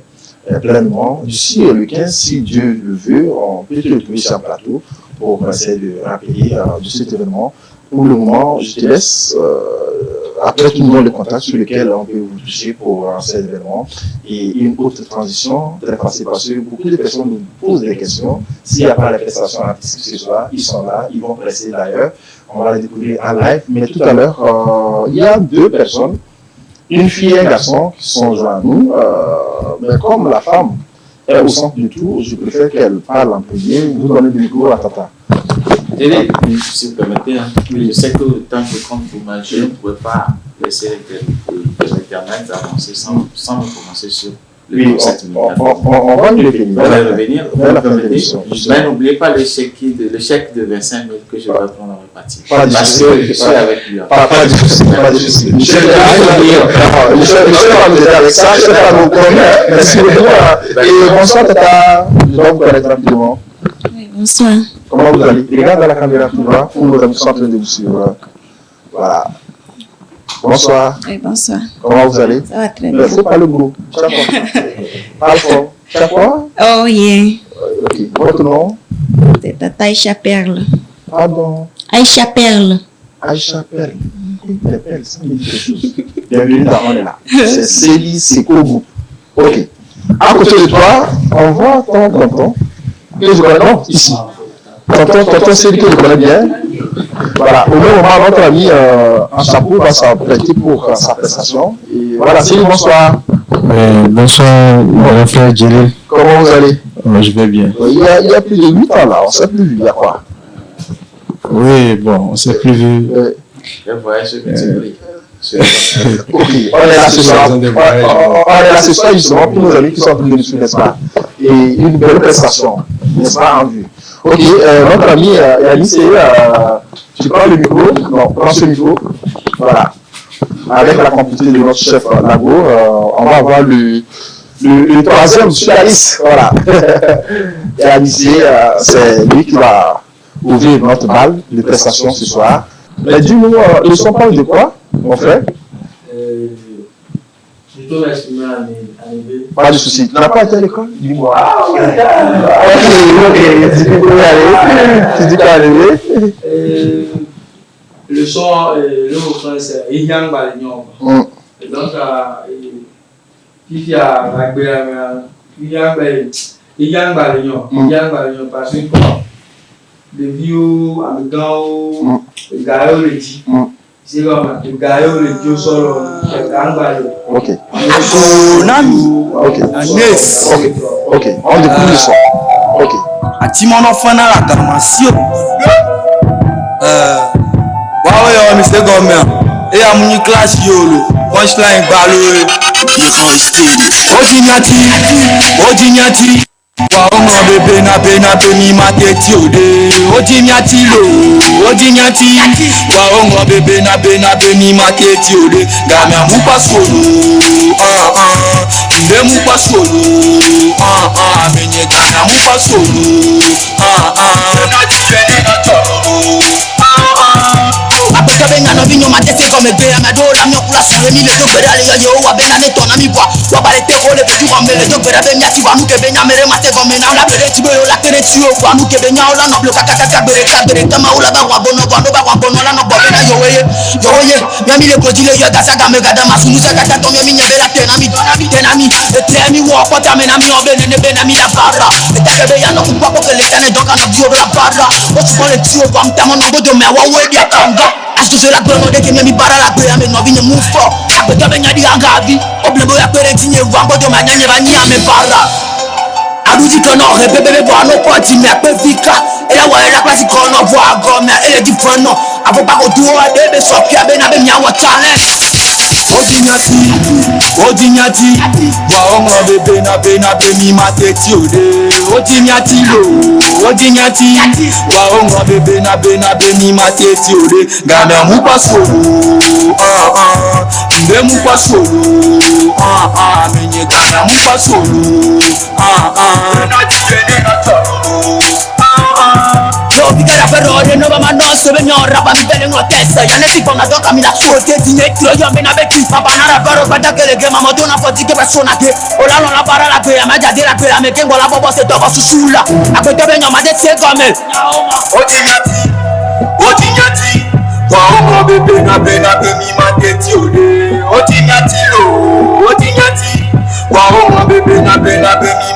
pleinement. D'ici le 15, si Dieu le veut, on peut te retrouver sur un plateau pour essayer de rappeler de cet événement. Pour le moment, je te laisse après tout, nous avons le contact sur lequel on peut vous toucher pour ces événements. Et une autre transition très facile parce que beaucoup de personnes nous posent des questions. S'il n'y a pas la prestation artistique ce soir, ils sont là, ils vont presser d'ailleurs. On va les découvrir en live. Mais tout à l'heure, il y a 2 personnes, une fille et un garçon qui sont joints à nous. Mais comme la femme est au centre du tout, je préfère qu'elle parle en premier. Vous donnez du micro à Tata. Si vous permettez, je sais que tant que compte pour moi, je ne pouvais pas laisser l'Internet avancer sans me prononcer sur le concept. On va y revenir. Mais n'oubliez pas le chèque de 25 000 que je vais prendre en répartie. Parce que je suis avec lui. Pas de souci, pas de souci. Je vais vous aider avec ça, je vais pas vous connaître. Merci beaucoup. Et bonsoir, Tata. Je dois vous connaître rapidement. Oui, bonsoir. Comment vous allez? Regarde dans la caméra, tu vois, où nos amis sont en train de vous suivre. Voilà. Bonsoir. Oui, bonsoir. Comment vous allez? Ça va très bien. Il faut parler gros. Chaque fois. Parle fort. Chaque fois? Oh, yeah. Ok. Votre nom? C'est Tata Aïcha Perle. Pardon? Aïcha Perle. Aïcha Perle. Les perles, ça me dit quelque chose. Bienvenue dans On est là. C'est Célie Sekogo. Ok. À côté de toi, on voit ton tonton. Que je connais, non, ici. Tonton Célie que je connais bien. Voilà. Au même moment, notre ami en chapeau va s'apprêter pour sa prestation. Et voilà, Célie, bonsoir. Bonsoir, mon frère Djelil. Comment vous allez? Je vais bien. Il y a plus de 8 ans là, on ne s'est plus vu, il y a quoi? Oui, bon, on ne s'est plus vu. Je voyais ce petit prix. Ok, on est là ce soir. On est là ce soir justement pour nos amis qui sont en train de nous suivre, n'est-ce pas? Et une belle prestation, n'est-ce pas, en vue. Ok, notre ami Yannis, tu prends le micro? Non, prends ce micro. Voilà. Avec la complicité de notre chef Lago, on va avoir le troisième sur la liste. Voilà. Yannis, c'est lui qui va ouvrir notre bal de prestation ce soir. Mais dis-nous, le son parle de quoi, mon frère? Je dois m'exprimer à l'éveil. Pas de souci. Tu n'as pas été à l'école? Dis-moi. Ok, tu dis quoi aller? Tu dis quoi aller? Le son, le refrain, c'est Iyang Balignon. Donc, il y a Iyang Balignon, parce que le vieux amigão, le gars le dit, c'est comme le gars le dit solo, le Iyang Balignon. Ok. Ok, on découvre le son. Ok. A Timono Fana la Garmasio. Waouh, Mr. Gomer. Et à mon classe yolo. Punchline ballot. Odinyati. Waouh, bébé na beni mateti ode. Odinyati lo. Odinyati. Waouh, bébé na beni mateti ode. Gamia mupa solo. Ive mupa solo. Menye gamia mupa solo. Apeka benya no vinyo matete comme be amadola mi okula sebe mi le dogera le yo wa bena le tona mi bwa wa ba le te ole pe tu amele dogera be mi ati wa nu ke benya mere mate comme na la bere ti be la tere ti o wa nu ke benya ola no bloka kaka bere tama ola ba wa bono la no bo bena yo ye mi mi le godile yo gasa ga me gada masunu se kata to mi nya bela tena mi e tre mi wo pota me na mi o bene mi na barra e ta ke be ya no ku pa ko le tane doka na bio la barra o tu le ti o ba mtamo no bodo me wa we dia kanga. Astu se la grono de ke mi bara la pe ame no vinye move for. Apeka benya di angavi. Oblebo ya pere tinye vambo de manyanye ba ni ame bara. Aduji kono re bebe bo ano poti me ape vika. Ela wa ela klasi kono vo ago me ele di fono. Avo pa ko duo ade be so pia be na be nya wa challenge. Odinyati. Wa ongo bebe na be mi mateti ode. Odinyati lo. Odinyati. Wa ongo bebe na be mi mateti ode. Gamia mupa solo. Ive mupa solo. Menye gamia mupa solo. Yo bigera ferrore no va no se veñora pa mi pele no testa ya ne si ponga doka mina suote tinye tro yo me na be chi papa na raparo pata que le que mama dona foti que persona que ora no la para la que ma ya dira que me tengo la bobo se toco susula a que te veño ma de se come Odinyati wa ongo bebe na be mi mateti ode. Otinyati lo, otinyati. Wow, bébé na be mi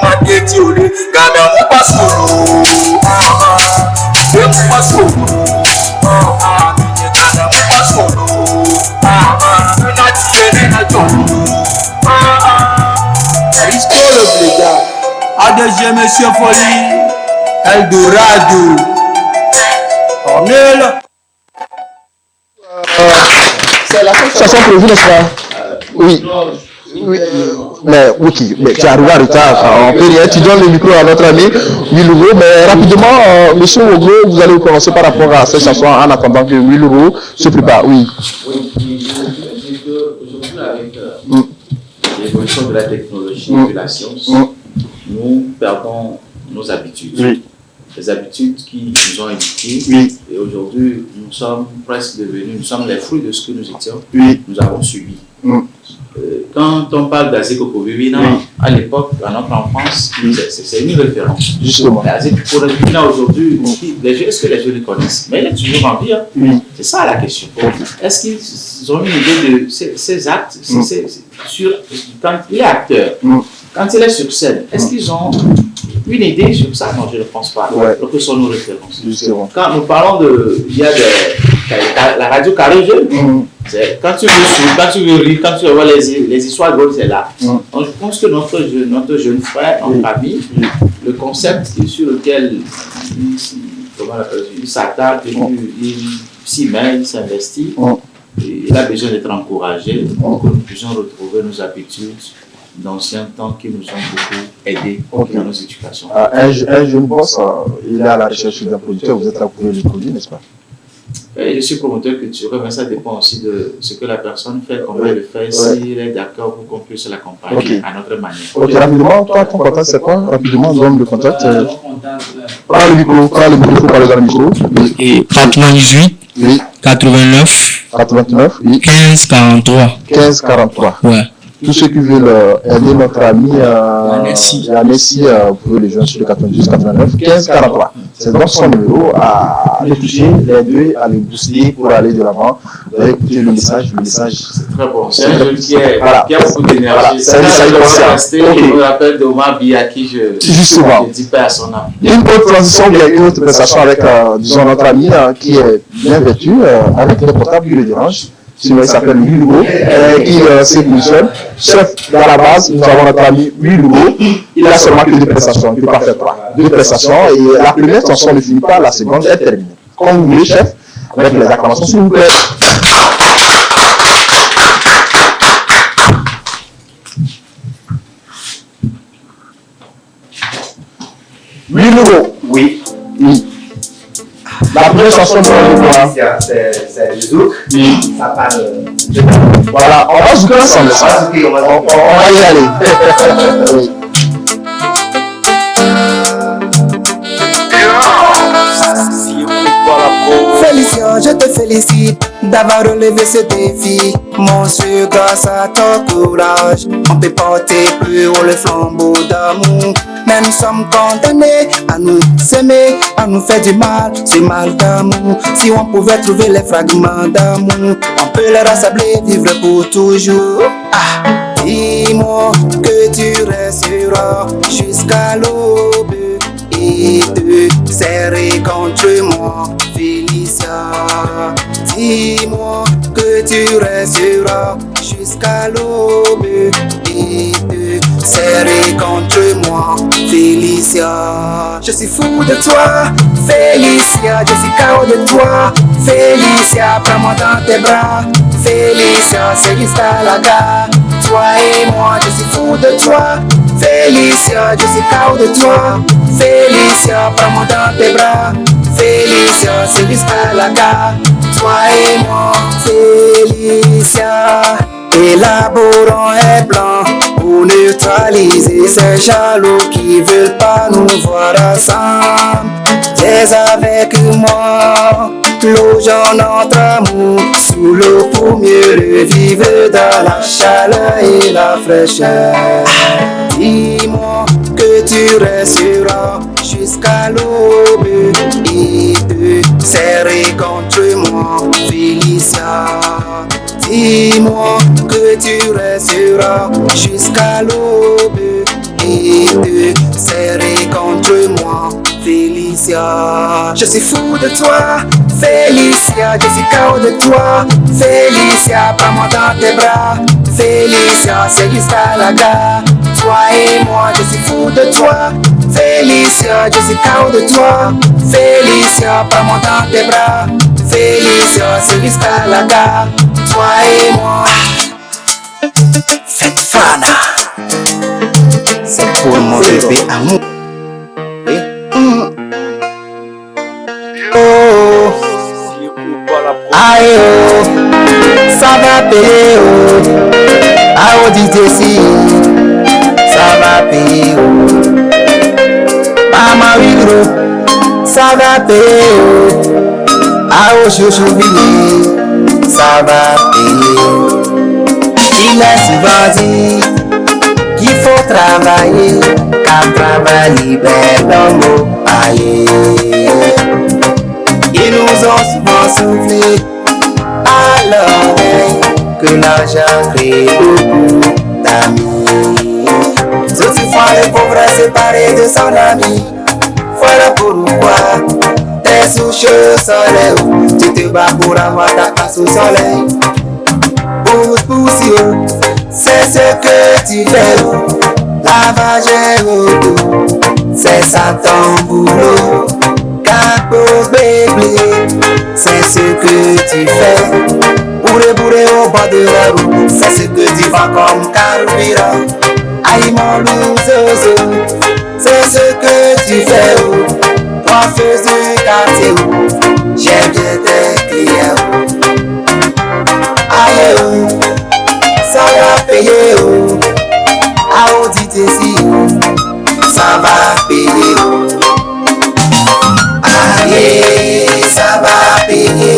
mateti ode. Game mu pasolo. Game mu pasolo. Game mu pasolo. Na tiene na jolo. Risco le bléda. ADG Monsieur Folie. Eldorado. Cornel. C'est la chanson prévue, n'est-ce pas? Oui. Oui, mais ok, mais tu arrives en retard, on peut rien, tu donnes le micro à notre ami Willouro, mais rapidement, monsieur Oglo, vous allez commencer par rapport à cette chanson en attendant que Willouro se prépare, oui. Oui, aujourd'hui avec l'évolution de la technologie et de la science, nous perdons nos habitudes. Oui. Les habitudes qui nous ont éduqués. Oui. Et aujourd'hui, nous sommes presque devenus, nous sommes les fruits de ce que nous étions. Oui. Nous avons subi. Quand on parle d'Azekokobibina, à l'époque, à notre enfance, c'est une référence. Justement. L'Azekokobibina aujourd'hui, est-ce que les jeunes le connaissent? Mais il est toujours en vie. Hein? Oui. C'est ça la question. Est-ce qu'ils ont une idée de ces actes quand il est acteur, quand il est sur scène, est-ce qu'ils ont une idée sur ça? Non, je ne pense pas. Donc, ce sont nos références. Justement. Quand nous parlons il y a la radio Carré Jeune, quand tu veux rire, quand tu veux voir les histoires drôles, c'est là. Donc, je pense que notre jeune frère, notre ami, le concept sur lequel il s'attaque, il s'y met, il s'investit, il a besoin d'être encouragé pour que nous puissions retrouver nos habitudes d'anciens temps qui nous ont beaucoup aidés dans nos éducations. Un jeune boss, il est à la recherche d'un producteur, vous êtes là pour le produit, n'est-ce pas? Je suis promoteur culturel, mais ça dépend aussi de ce que la personne fait, comment elle le fait, s'il est d'accord pour qu'on puisse l'accompagner à notre manière. Ok, rapidement, toi, ton contact, c'est quoi? Rapidement, donne le contact. Prends le micro, parler dans le micro. Et 98, 89, 15 43. 15 43. Ouais. Tous ceux qui veulent aider notre ami Yanessi, vous pouvez les joindre sur le 92 89 15 43. C'est donc son numéro à les toucher, les deux, à les booster pour aller de l'avant. Vous allez écouter le message. C'est très bon. C'est un jeune qui a beaucoup d'énergie. C'est un message conscient. Je me rappelle d'Omar Bi à qui je dis paix à son âme. Une autre transition, il y a une autre conversation avec notre ami qui est bien vêtu, avec le portable qui le dérange. Sinon, il s'appelle Willouro, qui s'est positionne. Chef, dans la base, nous avons notre ami Willouro. Il a seulement que 2 prestations, il ne peut pas faire 3. 2 prestations, et la première chanson ne finit pas, la seconde est terminée. Comme vous voulez, chef, avec les acclamations, s'il vous plaît. Willouro. Oui. La première chanson de c'est le zouk. Ça parle de... Voilà, on va zouker ensemble. On va y aller. Félicien, je te félicite d'avoir relevé ce défi. Monsieur, grâce à ton courage, on peut porter plus haut le flambeau d'amour. Mais nous sommes condamnés à nous s'aimer, à nous faire du mal, ce mal d'amour. Si on pouvait trouver les fragments d'amour, on peut les rassembler, vivre pour toujours. Dis-moi que tu resteras jusqu'à l'aube et te serrer contre moi, Félicia. Dis-moi que tu resteras jusqu'à l'aube et te serrer contre moi, Félicia. Je suis fou de toi, Félicia. Je suis KO de toi, Félicia. Prends-moi dans tes bras, Félicia. C'est jusqu'à la gare. Toi et moi, je suis fou de toi, Félicia. Je suis KO de toi, Félicia. Prends-moi dans tes bras, Félicia. C'est jusqu'à la gare. Toi et moi, Félicia. Élaborons un plan pour neutraliser ces jaloux qui veulent pas nous voir ensemble. Viens avec moi, plongeons notre amour sous l'eau pour mieux le vivre dans la chaleur et la fraîcheur. Dis-moi que tu resteras jusqu'à l'aube et te serrer contre moi, Félicia. Dis-moi que tu resteras jusqu'à l'aube et te serrer contre moi, Félicia. Je suis fou de toi, Félicia. Je suis KO de toi, Félicia. Prends-moi dans tes bras, Félicia. C'est jusqu'à la gare, toi et moi. Je suis fou de toi, Félicia. Je suis KO de toi, Félicia. Prends-moi dans tes bras, Félicia. C'est jusqu'à la gare, toi et moi. Faites Fana, c'est pour mon bébé amour. Oh, aïe oh, ça va payer oh. Ah oh DJ, ça va payer oh. Mama Wigro, ça va payer oh. Ah oh chouchou Vini, ça va payer. Il est souvent dit qu'il faut travailler, car travail libère l'homme au paillet. Ils nous ont souvent soufflé à l'oreille que l'argent crée beaucoup d'amis. Ceci fois le pauvre séparé de son ami. Voilà pourquoi tes souches soleil, tu te bats pour avoir ta place au soleil. Poussio, c'est ce que tu fais, lavage auto, c'est ça ton boulot. Capo bébé, c'est ce que tu fais. Bourré au bord de la route, c'est ce que tu vends comme carburant. Aïe mon louzozo, c'est ce que tu fais, coiffeuse du quartier, j'aime bien tes clients. Aïe oh, ça va payer oh. Ah oh DJ, ça va payer oh. Aïe, ça va payer.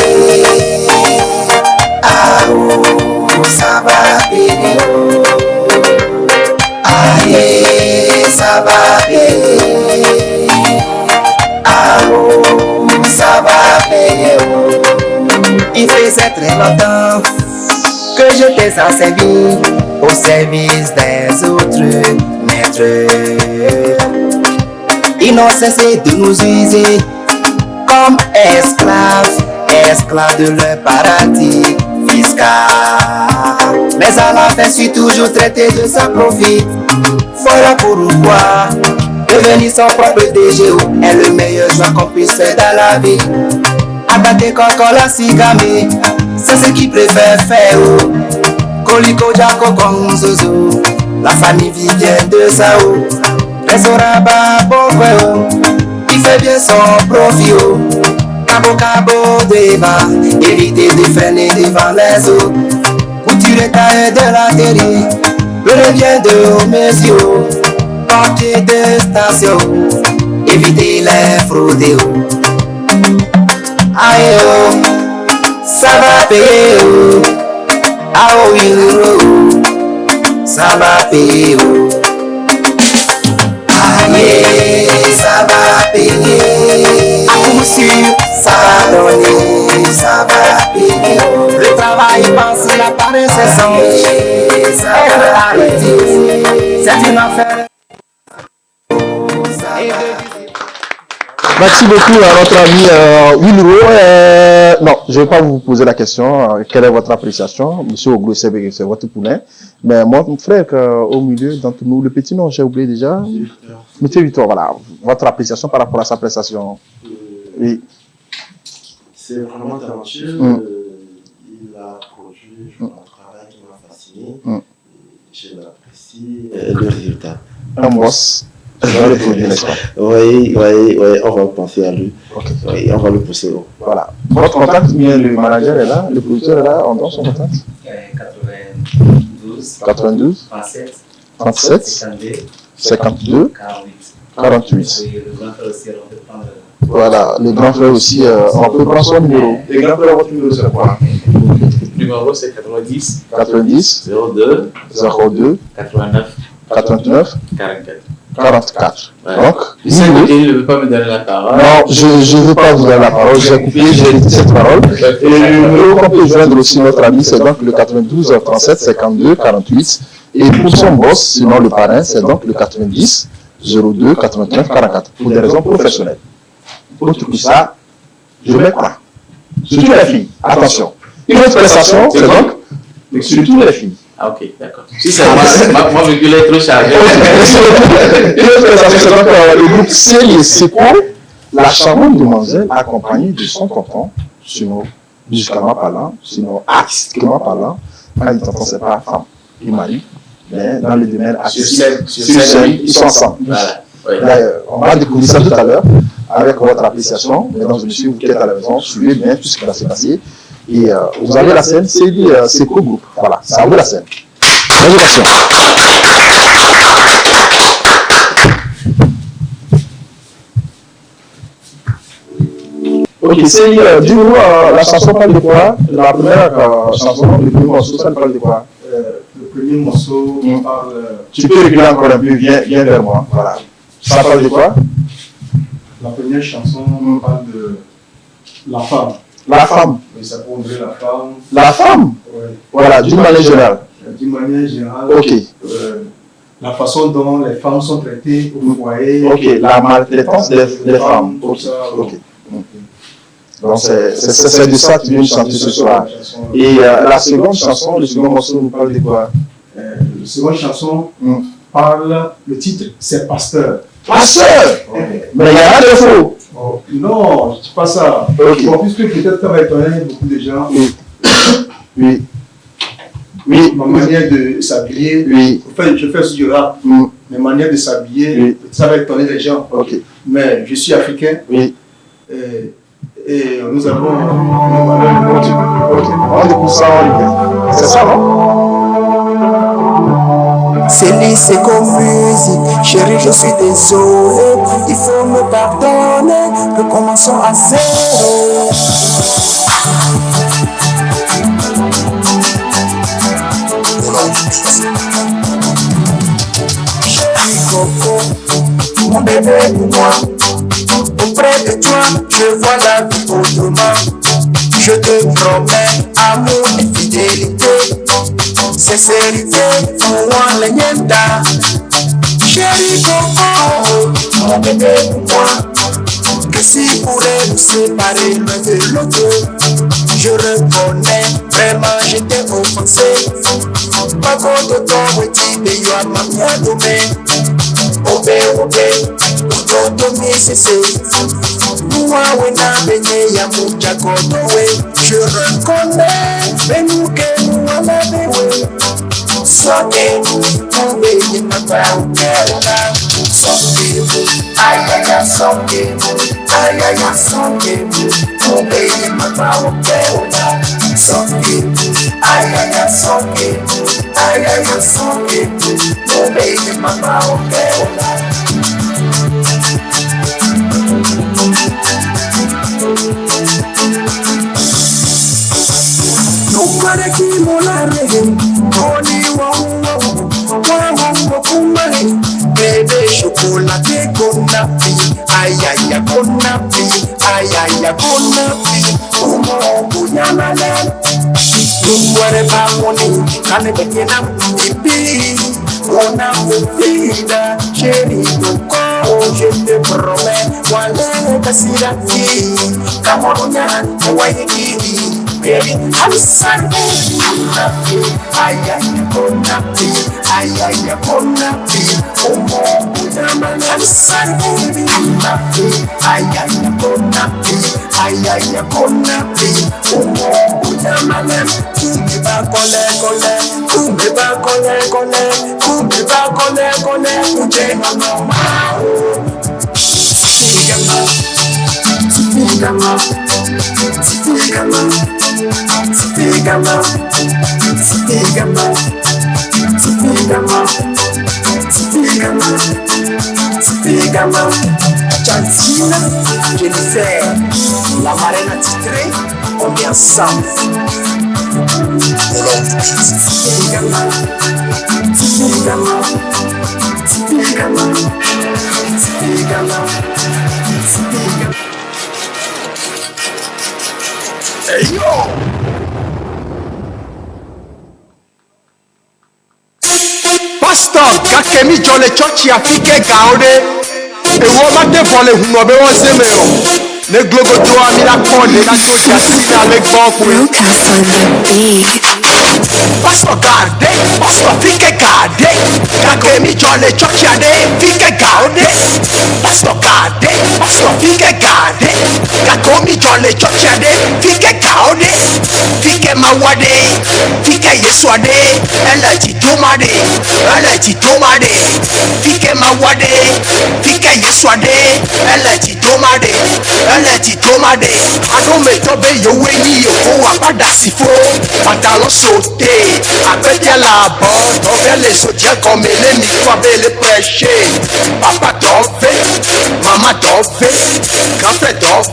Ah oh, ça va payer oh. Aïe, ça va payer. Ah oh, ça va payer oh. Il faisait très longtemps que j'étais sans servir au service des autres maîtres. Ils n'ont cessé de nous user comme esclaves, esclaves de leur paradis fiscal. Mais à la fin, je suis toujours traité de sans profit. Voilà pourquoi devenir son propre DGO est le meilleur choix qu'on puisse faire dans la vie. Attaquer encore la cigame, c'est ce qu'ils préfèrent faire. Coliko Jaco Konzozo, la famille vit bien de Sao. Resoraba Bokweo, il fait bien son profit. Cabo Deva, éviter de freiner devant les autres. Couture taille de la terre, le bien de Omezio. Portier de station, éviter les fraudés. Aïe oh, ça va payer oh. Ah oh oh, ça va payer oh. Aïe, ça va payer. À coup sûr, ça va donner, ça va payer oh. Le travail pense la paresse sans ça va arrêter. C'est une affaire. Merci beaucoup à notre ami Wilro. Non, je ne vais pas vous poser la question. Quelle est votre appréciation? Monsieur Oglo, c'est votre poulet. Mais moi, mon frère, au milieu d'entre nous, le petit nom, j'ai oublié déjà. Monsieur Victor, voilà. Votre appréciation par rapport à sa prestation. Oui. C'est vraiment talentueux. Il a produit un travail qui m'a fasciné. Je l'apprécie. Le résultat. Un boss. Oui, on va penser à lui. Okay. Oui, on va le pousser haut. Voilà. Votre contact, le manager est là, le producteur est là, on donne son contact. 92 37 52 48. Voilà, les grands frères aussi, on peut prendre son numéro. Les grands frères, votre numéro, c'est quoi? Le numéro, c'est 90 90 02 89 44. 44. Ouais. Donc, je sais que Thierry ne veut pas me donner la parole. Non, je ne veux pas vous donner la parole. J'ai coupé, j'ai dit cette parole. Et le numéro qu'on peut joindre aussi notre ami, c'est donc le 92 37 52 48. Et pour son boss, sinon le parrain, c'est donc le 90 02 89 44. Pour des raisons professionnelles. Autre que ça, je mets quoi? Surtout les filles. Attention. Une autre prestation, c'est donc surtout les filles. Ah, ok, d'accord. Si c'est moi, vu qu'il est trop chargé. Une autre prestation, c'est donc le groupe Célie Seco, la charmante demoiselle accompagnée de son tonton, sinon musicalement parlant, sinon artistiquement parlant. Quand il t'entend, c'est pas femme et mari, mais dans le domaine artistique, sur scène, ils sont ensemble. Voilà. Oui. On va découvrir ça tout à l'heure avec votre appréciation. Mesdames et messieurs, vous qui êtes à la maison, suivez bien tout ce qui va se passer. Et vous avez la scène, c'est Seco Group. Voilà, ça vous la scène. Félicitations. Ok, c'est dis-nous, la chanson parle de quoi? La première chanson, le premier morceau, ça parle de quoi? Le premier morceau parle. Tu peux reculer encore un peu, viens vers moi. Voilà. Ça parle de quoi? La première chanson parle de la femme. La femme. Oui, ça peut ouvrir la femme. La femme? Oui. Voilà, d'une manière générale. D'une manière générale. Ok. La façon dont les femmes sont traitées au foyer. Ok, la maltraitance des femmes. Ok. Ça, ok. Donc c'est de ça que tu viens de chanter ce soir. Et la seconde chanson, le second morceau nous parle de quoi? La seconde chanson parle, le titre c'est Pasteur. Pasteur? Mais il y a un défaut. Oh, non, je ne dis pas ça. Okay. Bon, puisque peut-être ça va étonner beaucoup de gens. Oui. Oui. Ma manière de s'habiller. Oui. Je fais aussi du rap. Ma manière de s'habiller, ça va étonner les gens. Okay. Mais je suis africain. Oui. Et nous avons. C'est ça, non? C'est comme musique, chérie, je suis désolé. Il faut me pardonner, recommençons à zéro. Chérie Coco, mon bébé pour moi. Auprès de toi, je vois la vie autrement. Je te promets amour et fidélité. Sincérité, moi les nienda. Chérie Coco, mon bébé pour moi. Que si pourrait nous séparer l'un de l'autre, je reconnais, vraiment j'étais offensé. Pas contre ton petit pays, à ma mère domaine. Obé, Odomi Sese. Moi, Wena Benye, Yamucha Kotowe. Je reconnais, Benouke, Mouala Bewe. Soke, Mouwe, Yemaba, Ukera. Soke, Ayaya, Soke, Ayaya, Soke, Mouwe, Yemaba, Ukera. Soke, Ayaya, Soke, Ayaya, Soke, Mouwe, Yemaba, Ukera. Nobody keep on living. Only one kumari. Baby chocolate gonna be. Ayaya gonna be. Ayaya gonna be. Umo bunyamale. Nobody bamoni. Kane bekena ipi. Ona mufida. Chérie Coco, je te promets. Wale kasiraki. Kamonya wayekiri. Baby, I'm sorry. I'm happy. Ayaya gonna be. Ayaya gonna be. I'm sorry, baby. I'm happy. Ayaya gonna be. Ayaya gonna be. Kumbe ba kole. Uje mama. Tigama. Chantina, Jennifer, la marraine attitrée, on est ensemble. Tigama. Hey yo! Pastor, kakemi jole church ya fike gaode. Ewo ma de vole huno be won se me no. Le globo to amira konde la church ya sida le gonku. Lucas on the beat. Pastor garde, pastor fike garde. Kakemi jole church ya de fike gaode. Pastor garde, pastor fike garde. Kakomi jole church ya de fike gaode. Fike mawade, fike yeswade. Elati tomade, elati tomade. Fike mawade, fike yeswade. Elati tomade, elati tomade. Anu me tobe yo weni yo apada sifo. Patalo sote, apete la bon. Ogele soje komele mi fabele prêcher. Papa dove, mama dove, grand-père dove,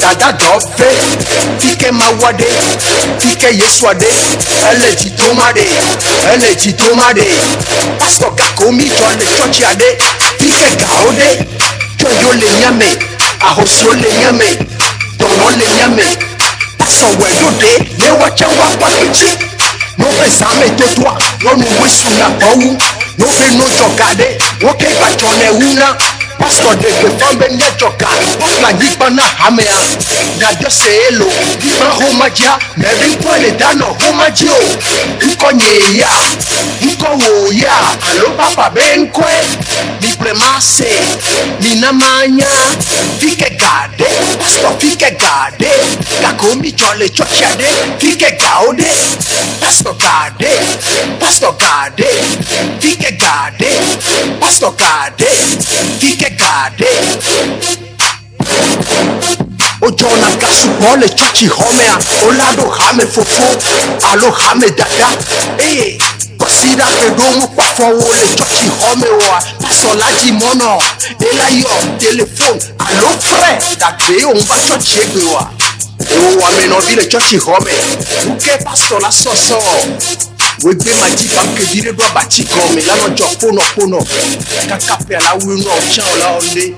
dada dove. Fike mawade, fike yeswade. Elati tomade, elati tomade. Pastor Kakomi jole church yade. Fike gaode, joyo le nyame, ahosio le nyame, dono le nyame. Pastor wedode, ne wacha wapakichi. No be same to toi, no nu wisu na bawu. No be no jogade, woke ba jone una. Pastor de ke fambe ne joga, na yipa na hamea. Na dio selo, yipa homaja, nevi pole dano homajio. Nko nyeya, nko woya, alo papa benkwe. Mi premase, mi namanya. Fike gade, pastor fike gade. Kakomi jole chochade, fike gaude. Pastor gade, pastor gade. Fike gade, pastor gade. Fike gade. Ojona kasu bole chuchi homea. Olado hame fofo, alo hame dada. Eh. Consider que domo pa fawole chochi home wa pasola di mono ela yo telephone allo frère ta gré on va chochi wa o wa me no vile chochi home uke pasola soso we be ma ji bank dire do ba chi come la no jo pono kaka pe la wi no cha la onde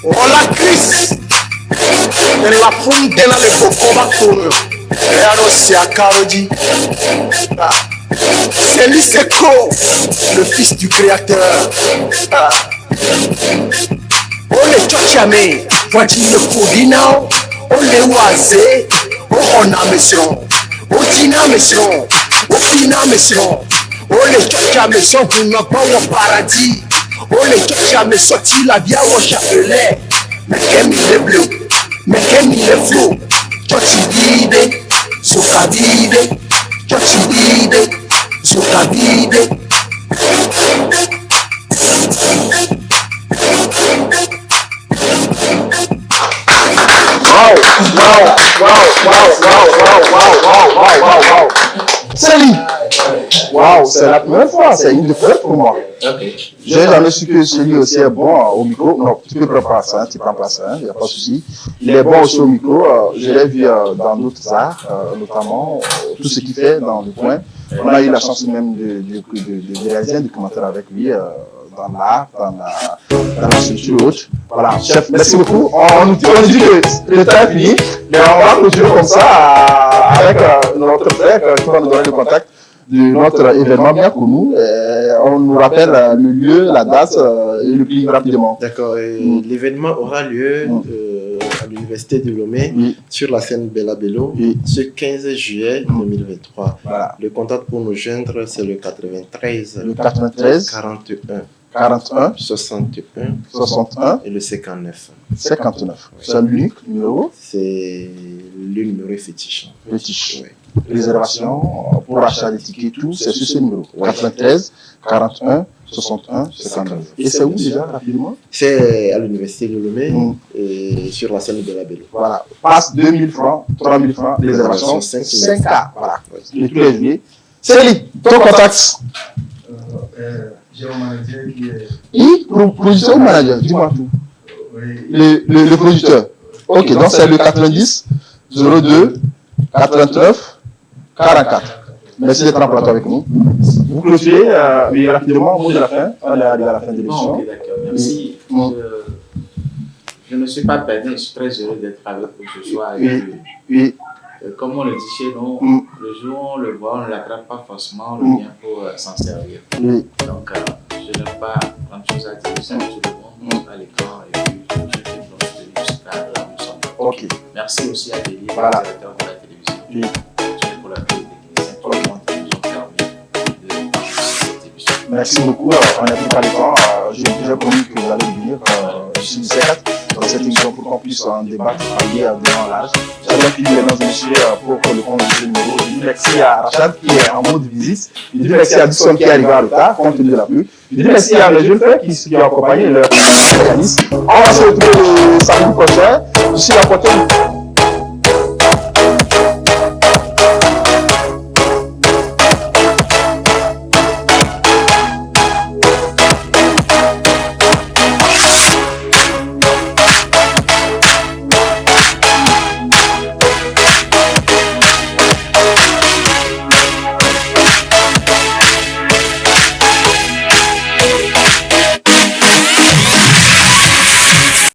hola Chris en la fontaine le cocoba tono Realo Siakaroji. C'est Liseko, le fils du créateur. Ole chochame, voici le Kodinao. Ole waze, ohona mesron. Otina mesron, ofina mesron. Ole chochame son kunapa wa paradis. Ole chochame sorti la via wa chapelet. Mekemi le bleu, mekemi le flou. Chochidide, Sukabide, Chochidide, Sukabide. Wow. Salut. Wow, c'est la première fois, c'est une découverte pour moi. J'ai jamais su que celui aussi est bon au micro. Non, tu peux prendre place, hein, tu prends place, il n'y a pas de souci. Il est bon aussi au micro. Je l'ai vu dans d'autres arts, notamment tout ce qu'il fait dans le coin. On a eu la chance même de réaliser un documentaire avec lui dans l'art, dans la structure haute. Voilà, chef, merci beaucoup. On dit que le temps est fini, mais on va continuer comme ça avec notre frère qui va nous donner le contact de notre événement bien connu. On nous rappelle le lieu, la date et le prix rapidement. D'accord. L'événement aura lieu à l'Université de Lomé sur la scène Bella Bello ce 15 juillet 2023. Voilà. Le contact pour nous joindre, c'est le 93 41 61 et le 59. C'est l'unique numéro? C'est le numéro fétiche. Fétiche. Oui. Réservation pour achat des tickets, tout, c'est sur ce numéro. 93 41 61 59. Et c'est où déjà, rapidement? C'est à l'Université de Lomé et sur la scène de la Bello. Voilà. Passe 2000 francs, 3000 francs, réservation 5K. Voilà. Et tous les juillet. Céline, ton contact? J'ai un manager qui est. Oui, producteur ou manager? Dis-moi tout. Le producteur. Ok, donc c'est le 90 02 89 44. Merci d'être en plateau avec nous. Vous clôturez, mais rapidement, au mot de la fin. On est arrivé à la fin de l'émission. Ok, d'accord. Merci. je ne suis pas peiné, je suis très heureux d'être avec vous ce soir. Comme on le dit chez nous, le jour où on le voit, on ne l'attrape pas forcément, on vient pour s'en servir. Donc, je n'ai pas grand-chose à dire. Salut tout le monde à l'écran et puis je te donne jusqu'à là où nous sommes. Ok. Merci aussi à Denis, le Voilà. directeur de la télévision. Pour la télévision, tout le monde qui nous ont permis de participer à cette émission. Merci beaucoup. On n'a plus pas le temps. J'ai déjà promis que vous allez venir ici le 7 dans cette émission pour qu'on puisse en débattre durant l'âge. J'avais fini, mesdames et messieurs, pour le compte du numéro. Je dis merci à Rachad qui est en mode visite. Je dis merci à Dixon qui est arrivé en retard, compte tenu de la pluie. Je dis merci à mes jeunes frères qui ont accompagné leur organisme. On va se retrouver le samedi prochain. D'ici la prochaine.